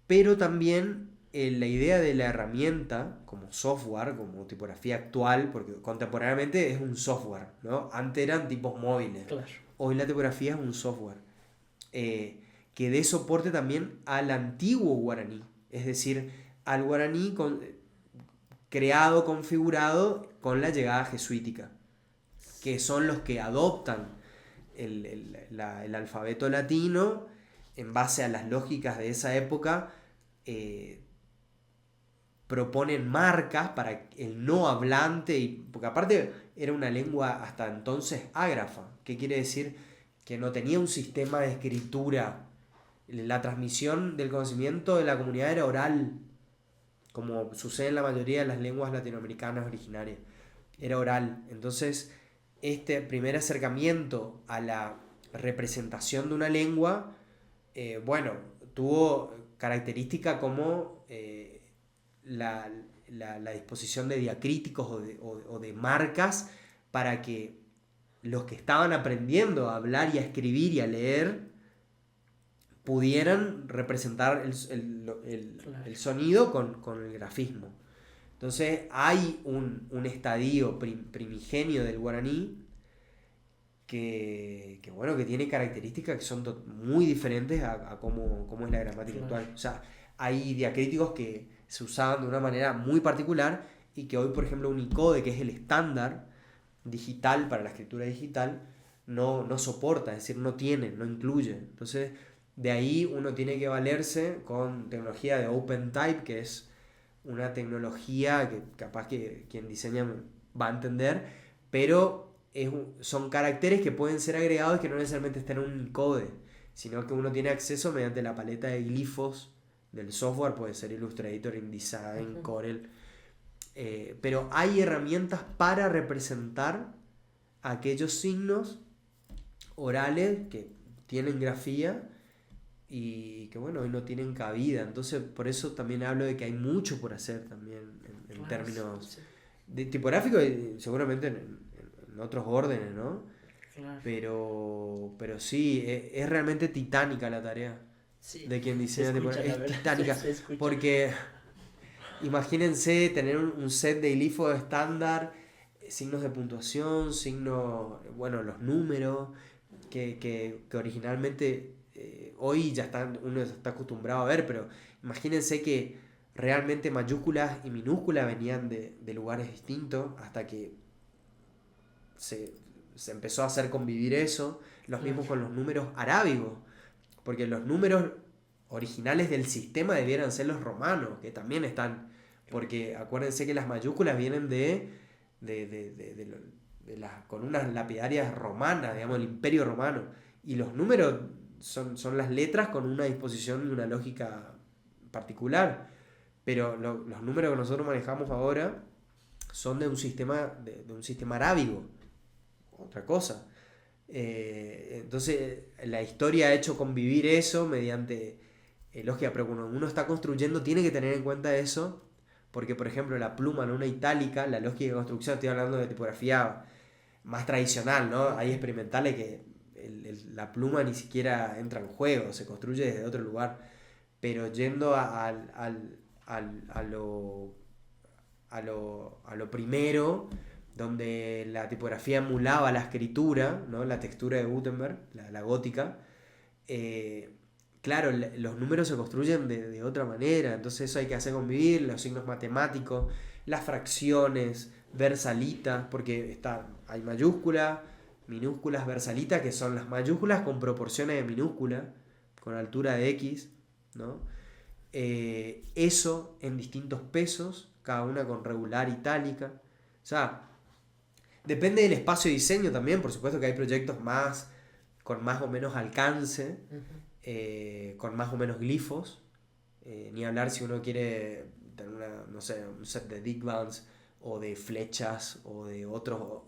pero también la idea de la herramienta como software, como tipografía actual, porque contemporáneamente es un software, ¿no? Antes eran tipos móviles, claro. hoy la tipografía es un software que dé soporte también al antiguo guaraní, es decir, al guaraní creado, configurado con la llegada jesuítica, que son los que adoptan el alfabeto latino en base a las lógicas de esa época, eh, proponen marcas para el no hablante, porque aparte era una lengua hasta entonces ágrafa, que quiere decir que no tenía un sistema de escritura. La transmisión del conocimiento de la comunidad era oral, como sucede en la mayoría de las lenguas latinoamericanas originarias. Era oral. Entonces, este primer acercamiento a la representación de una lengua, bueno, tuvo característica como la, la disposición de diacríticos o de marcas para que los que estaban aprendiendo a hablar y a escribir y a leer pudieran representar Claro. el sonido con el grafismo. Entonces hay un estadio primigenio del guaraní bueno, que tiene características que son muy diferentes a cómo es la gramática Claro. actual. O sea, hay diacríticos que se usaban de una manera muy particular y que hoy, por ejemplo, Unicode, que es el estándar digital para la escritura digital, no soporta, es decir, no tiene, no incluye. Entonces, de ahí uno tiene que valerse con tecnología de OpenType, que es una tecnología que capaz que quien diseña va a entender, pero son caracteres que pueden ser agregados y que no necesariamente están en un code, sino que uno tiene acceso mediante la paleta de glifos del software, puede ser Illustrator, InDesign, Ujú. Corel, pero hay herramientas para representar aquellos signos orales que tienen grafía y que bueno, hoy no tienen cabida. Entonces, por eso también hablo de que hay mucho por hacer también en Claro, sí, términos sí, de tipográficos y seguramente en otros órdenes, ¿no? claro. Pero sí, es realmente titánica la tarea Sí, de quien se diseña escucha, tipografía. la Es verdad, titánica se escucha. porque imagínense tener un set de glifos estándar, signos de puntuación, signos, bueno, los números, que originalmente hoy ya están, uno está acostumbrado a ver, pero imagínense que realmente mayúsculas y minúsculas venían de lugares distintos hasta que se, se empezó a hacer convivir eso, los Claro, mismos con los números arábigos, porque los números originales del sistema debieran ser los romanos, que también están, porque acuérdense que las mayúsculas vienen de las columnas lapidarias romanas, digamos, el imperio romano, y los números son las letras con una disposición y una lógica particular, pero los números que nosotros manejamos ahora son de un sistema arábigo, otra cosa. Entonces la historia ha hecho convivir eso mediante lógica, pero cuando uno está construyendo tiene que tener en cuenta eso, porque por ejemplo la pluma en una itálica, la lógica de construcción, estoy hablando de tipografía más tradicional, ¿no? Hay ujú, experimentales que la pluma ni siquiera entra en juego, se construye desde otro lugar, pero yendo a lo primero, donde la tipografía emulaba la escritura, ¿no? La textura de Gutenberg, la gótica, eh, claro, los números se construyen de otra manera, entonces eso hay que hacer convivir, los signos matemáticos, las fracciones, versalitas, porque hay mayúsculas, minúsculas, versalitas, que son las mayúsculas con proporciones de minúscula, con altura de X, ¿no? Eso en distintos pesos, cada una con regular itálica. O sea, Depende del espacio de diseño también, por supuesto que hay proyectos con más o menos alcance, con más o menos glifos. Ni hablar si uno quiere tener no sé, un set de dickbands o de flechas o de otros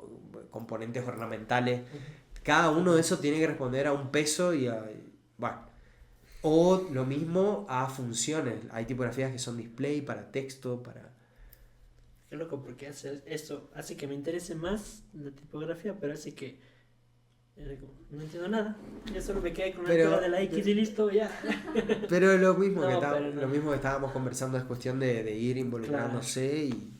componentes ornamentales. Cada uno de esos tiene que responder a un peso bueno. O lo mismo a funciones. Hay tipografías que son display para texto, para... Qué loco, porque esto hace que me interese más la tipografía, pero hace que no entiendo nada. Yo solo me quedé con la altura de la X y listo, ya. Pero lo mismo, No, lo mismo que estábamos conversando es cuestión de ir involucrándose. Claro. Y...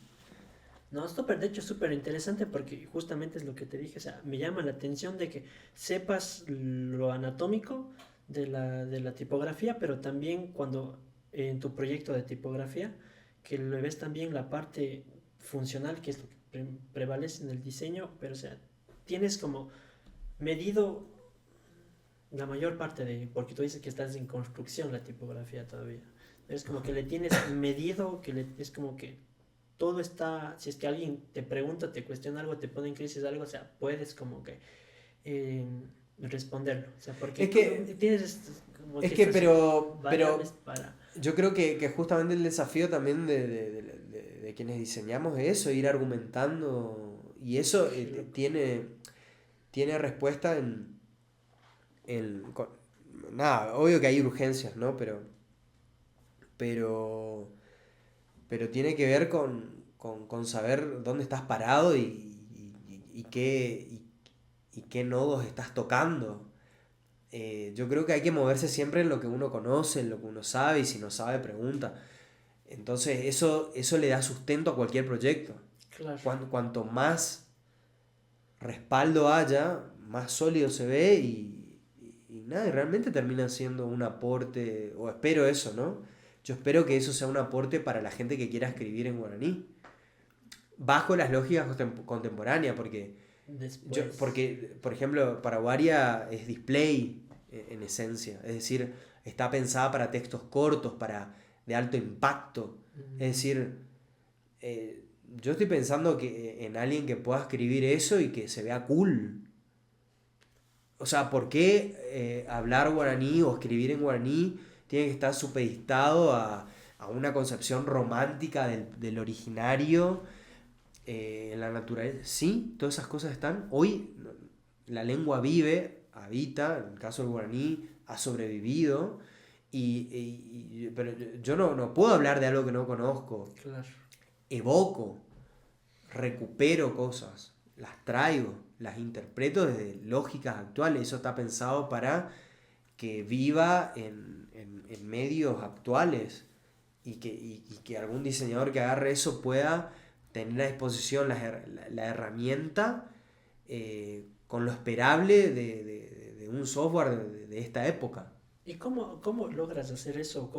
No, de hecho es súper interesante porque justamente es lo que te dije, o sea, me llama la atención de que sepas lo anatómico de la tipografía, pero también cuando en tu proyecto de tipografía, que le ves también la parte funcional, que es lo que prevalece en el diseño, pero o sea, tienes como medido la mayor parte porque tú dices que estás en construcción la tipografía todavía, es como que le tienes medido, es como que todo está, si es que alguien te pregunta, te cuestiona algo, te pone en crisis algo, o sea, puedes como que responderlo, o sea, porque es que tienes como es que pero para... yo creo que justamente el desafío también de quienes diseñamos es eso, ir argumentando, y eso tiene respuesta nada, obvio que hay urgencias, ¿no? Pero tiene que ver con saber dónde estás parado y qué nodos estás tocando. Yo creo que hay que moverse siempre en lo que uno conoce, en lo que uno sabe, y si no sabe, pregunta. Entonces eso le da sustento a cualquier proyecto. Claro. Cuanto más respaldo haya, más sólido se ve y nada, y realmente termina siendo un aporte, o espero eso, ¿no? Yo espero que eso sea un aporte para la gente que quiera escribir en guaraní, bajo las lógicas contemporáneas, porque, por ejemplo, Paraguaria es display en esencia, es decir, está pensada para textos cortos, de alto impacto, es decir, yo estoy pensando en alguien que pueda escribir eso y que se vea cool. O sea, ¿por qué hablar guaraní o escribir en guaraní tiene que estar supeditado a una concepción romántica del originario, en la naturaleza? Sí, todas esas cosas están. Hoy la lengua habita, en el caso del guaraní, ha sobrevivido, pero yo no puedo hablar de algo que no conozco. Claro. Evoco, recupero cosas, las traigo, las interpreto desde lógicas actuales. Eso está pensado para que viva en medios actuales y que algún diseñador que agarre eso pueda tener a disposición la herramienta con lo esperable de un software de esta época. ¿Y cómo logras hacer eso?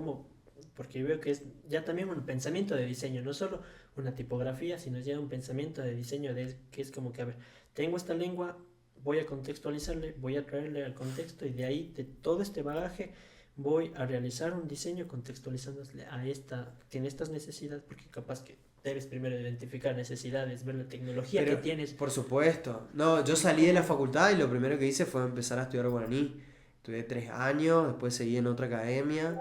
Porque veo que es ya también un pensamiento de diseño, no solo una tipografía, sino ya un pensamiento de diseño que es como que, a ver, tengo esta lengua, voy a contextualizarle, voy a traerle al contexto y de ahí, de todo este bagaje, voy a realizar un diseño contextualizándole tiene estas necesidades, porque capaz que debes primero identificar necesidades, ver la tecnología que tienes. Por supuesto. No, yo salí de la facultad y lo primero que hice fue empezar a estudiar guaraní. Estudié 3 años, después seguí en otra academia.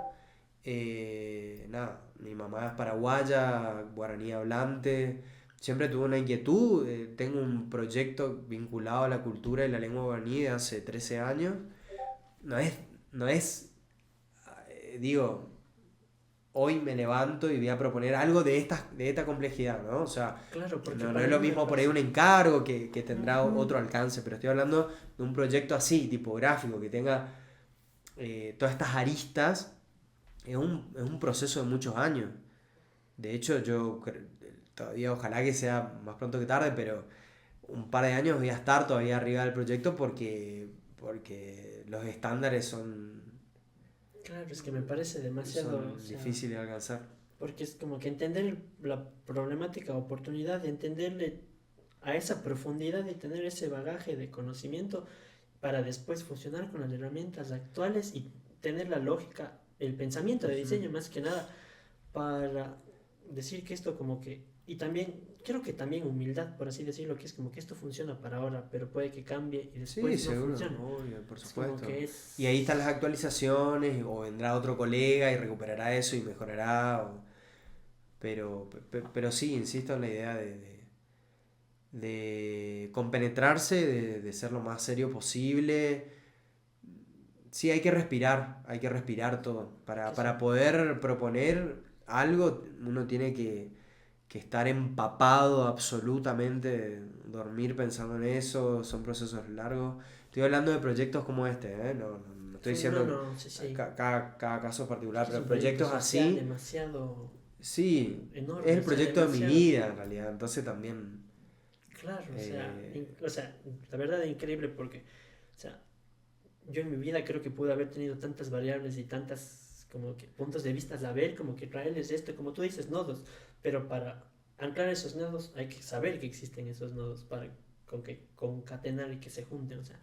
Nada, mi mamá es paraguaya, guaraní hablante. Siempre tuve una inquietud. Tengo un proyecto vinculado a la cultura y la lengua guaraní de hace 13 años. No es digo, hoy me levanto y voy a proponer algo de esta complejidad, ¿no? O sea, claro, no es lo mismo por ahí un encargo que tendrá otro alcance, pero estoy hablando de un proyecto así, tipográfico, que tenga todas estas aristas. Es un proceso de muchos años. De hecho, yo todavía ojalá que sea más pronto que tarde, pero un par de años voy a estar todavía arriba del proyecto porque los estándares son... Claro, es que me parece demasiado difícil de alcanzar. Porque es como que entender la problemática, oportunidad de entenderle a esa profundidad y tener ese bagaje de conocimiento para después funcionar con las herramientas actuales y tener la lógica, el pensamiento de diseño más que nada para decir que esto como que y también, creo que también humildad, por así decirlo, que es como que esto funciona para ahora, pero puede que cambie y Sí, después no seguro, funcione. obvio, por Es como supuesto. que Y ahí están es... las actualizaciones, o vendrá otro colega y recuperará eso y mejorará. Pero sí, insisto en la idea de compenetrarse, de ser lo más serio posible. Sí, hay que respirar todo. Que Para sí, poder proponer algo, uno tiene que estar empapado absolutamente, dormir pensando en eso, son procesos largos. Estoy hablando de proyectos como este, ¿eh? No estoy sí, no, diciendo no, sí, sí. cada caso es Es particular, que es pero un proyecto proyectos social así, demasiado sí, es enorme, el o sea, proyecto de mi demasiado... vida en realidad, entonces también... Claro, eh, o sea, la verdad es increíble porque, o sea, yo en mi vida creo que pude haber tenido tantas variables y tantas como que puntos de vista a ver, como que traerles esto, como tú dices, nodos, pero para anclar esos nodos hay que saber que existen esos nodos para con que concatenar y que se junten, o sea,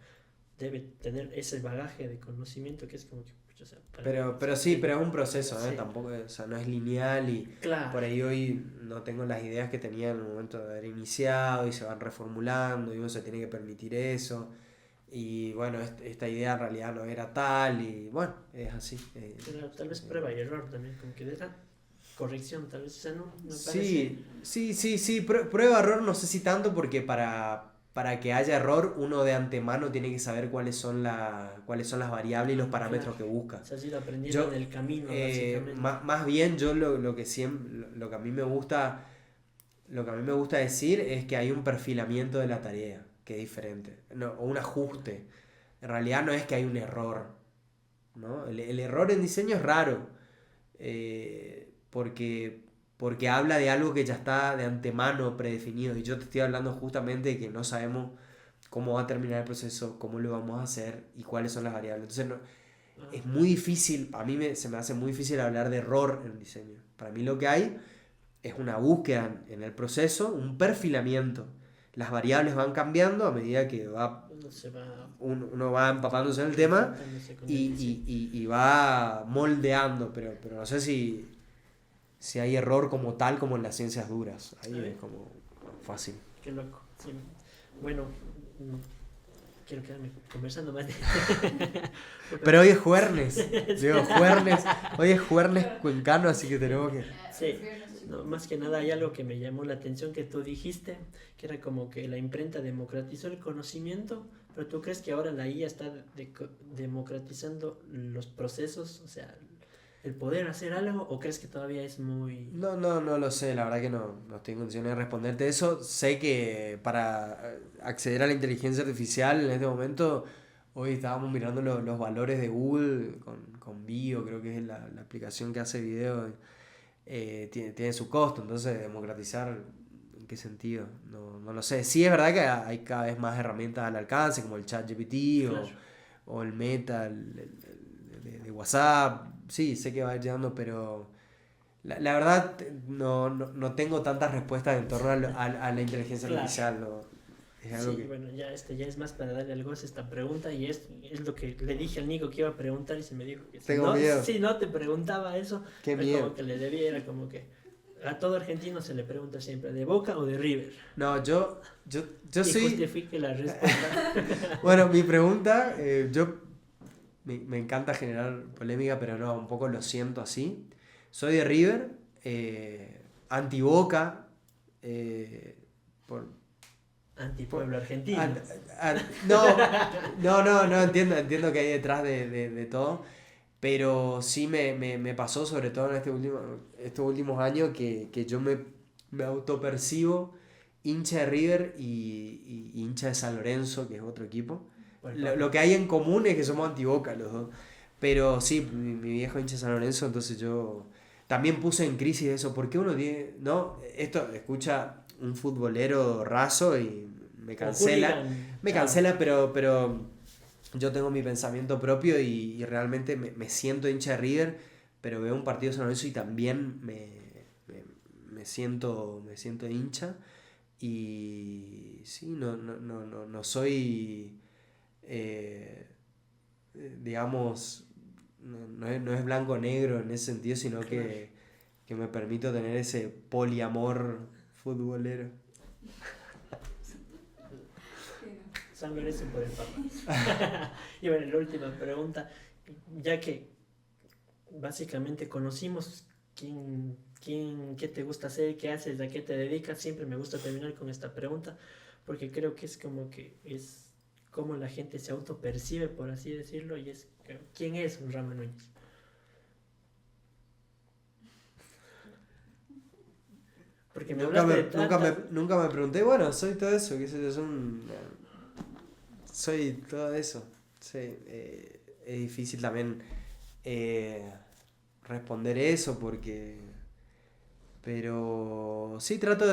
debe tener ese bagaje de conocimiento que es como que, pucha, o sea, para mí, o pero sea, sí, pero es un proceso, ¿eh? sí, Tampoco, o sea, no es lineal y por claro, ahí hoy no tengo las ideas que tenía en el momento de haber iniciado y se van reformulando y uno se tiene que permitir eso. Y bueno, esta idea en realidad no era tal y bueno, es así. pero tal vez Eh, prueba y error también, como que de esa corrección, tal vez, o sea, no, me parece, sí, prueba error no sé si tanto porque para que haya error uno de antemano tiene que saber cuáles son las variables y los claro, parámetros que busca. se has ido aprendiendo en Yo, el camino, básicamente. más bien yo lo que siempre, lo que a mí me gusta, lo que a mí me gusta decir es que hay un perfilamiento de la tarea, que es diferente, no, o un ajuste. En realidad no es que hay un error, ¿no? El error en diseño es raro, porque habla de algo que ya está de antemano predefinido. Y yo te estoy hablando justamente de que no sabemos cómo va a terminar el proceso, cómo lo vamos a hacer y cuáles son las variables. Entonces Ah, es muy difícil, se me hace muy difícil hablar de error en diseño. Para mí lo que hay es una búsqueda en el proceso, un perfilamiento. Las variables van cambiando a medida que uno se va uno va empapándose en el tema enfrentándose con él, sí. y va moldeando, pero no sé si hay error como tal como en las ciencias duras. A Ahí es ver, como fácil. qué loco. Sí. Bueno, quiero quedarme conversando más. Pero hoy es jueves, digo, jueves, hoy es jueves cuencano, así que tenemos que... Sí, no, más que nada hay algo que me llamó la atención que tú dijiste, que era como que la imprenta democratizó el conocimiento, pero tú crees que ahora la IA está democratizando los procesos, o sea, el poder hacer algo, o crees que todavía es muy... No lo sé, la verdad que no estoy en condiciones de responderte eso. Sé que para acceder a la inteligencia artificial en este momento, hoy estábamos mirando los valores de Google con Bio, creo que es la aplicación que hace video, tiene su costo, entonces democratizar, ¿en qué sentido? No lo sé. Sí es verdad que hay cada vez más herramientas al alcance, como el ChatGPT Claro, o el Meta de WhatsApp. Sí, sé que va llegando, pero la verdad no tengo tantas respuestas en torno a la inteligencia claro. artificial. Es algo Sí, que... bueno, ya ya es más para darle al goce esta pregunta y es lo que le dije al Nico que iba a preguntar y se me dijo que Tengo miedo. si no te preguntaba eso, Qué era miedo. como que le debía, era como que a todo argentino se le pregunta siempre, ¿de Boca o de River? No, yo Y soy... justifique la respuesta. Bueno, mi pregunta, me encanta generar polémica, pero no, un poco lo siento así. Soy de River, anti-Boca, eh, por, Antipueblo an- argentino. no, entiendo que hay detrás de todo, pero sí me pasó, sobre todo en estos últimos años, que yo me autopercibo hincha de River y hincha de San Lorenzo, que es otro equipo. Por el Lo papá. que hay en común es que somos anti-Boca los dos. Pero sí, mi viejo hincha de San Lorenzo, entonces yo también puse en crisis eso. ¿Por qué uno tiene.? No, esto escucha un futbolero raso y me Un cancela. hooligan, Me chao. cancela, pero yo tengo mi pensamiento propio y realmente me siento hincha de River, pero veo un partido de San Lorenzo y también me siento hincha. Y sí, no soy, eh, digamos, no es blanco o negro en ese sentido, sino Claro. que me permito tener ese poliamor futbolero. San Lorenzo por el papá. Y bueno, la última pregunta, ya que básicamente conocimos qué te gusta hacer, qué haces, a qué te dedicas, siempre me gusta terminar con esta pregunta, porque creo que es como que es como la gente se autopercibe, por así decirlo, y es ¿quién es un Rama Núñez? Porque me Nunca hablaste me, de nunca me, tantas... nunca me pregunté, bueno, soy todo eso, qué sé yo, soy todo eso. Sí, es difícil también responder eso pero sí trato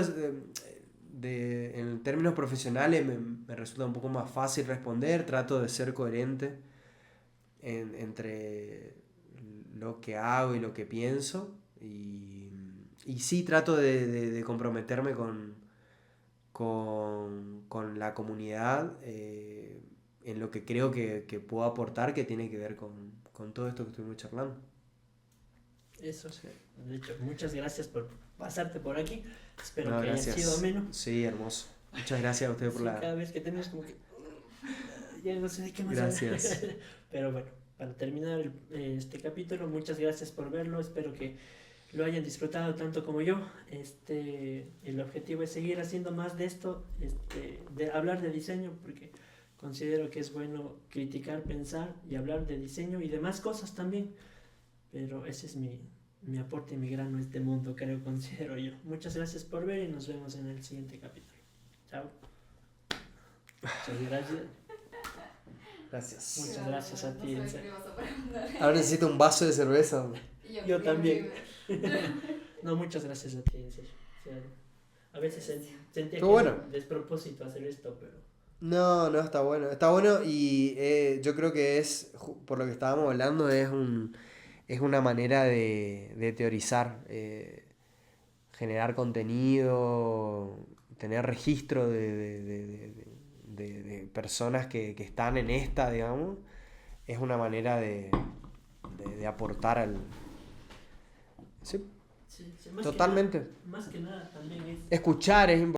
en términos profesionales me resulta un poco más fácil responder, trato de ser coherente entre lo que hago y lo que pienso y sí trato de comprometerme con la comunidad en lo que creo que puedo aportar que tiene que ver con todo esto que estuvimos charlando. Eso, sí. De hecho, muchas gracias por pasarte por aquí. Espero No, que gracias. haya sido ameno. Sí, hermoso. Muchas gracias a ustedes por Sí, la... cada vez que tenemos como que... Ya no sé de qué más Gracias. hablar. Pero bueno, para terminar este capítulo, muchas gracias por verlo. Espero que lo hayan disfrutado tanto como yo. El objetivo es seguir haciendo más de esto, de hablar de diseño, porque considero que es bueno criticar, pensar y hablar de diseño y demás cosas también. Pero ese es mi aporte y mi grano a este mundo, creo, considero yo. Muchas gracias por ver y nos vemos en el siguiente capítulo. Chao. Muchas gracias. Gracias. Muchas gracias a ti. No sé qué vas a preguntar. Ahora necesito un vaso de cerveza. Yo también. No, muchas gracias a ti, en serio. O sea, a veces sentía que bueno. era un despropósito hacer esto, pero... No, está bueno. Está bueno y yo creo que por lo que estábamos hablando, es una manera de teorizar, generar contenido, tener registro de personas que están en esta, digamos. Es una manera de aportar al... Sí, Sí, más totalmente. más que nada también es... Escuchar es importante.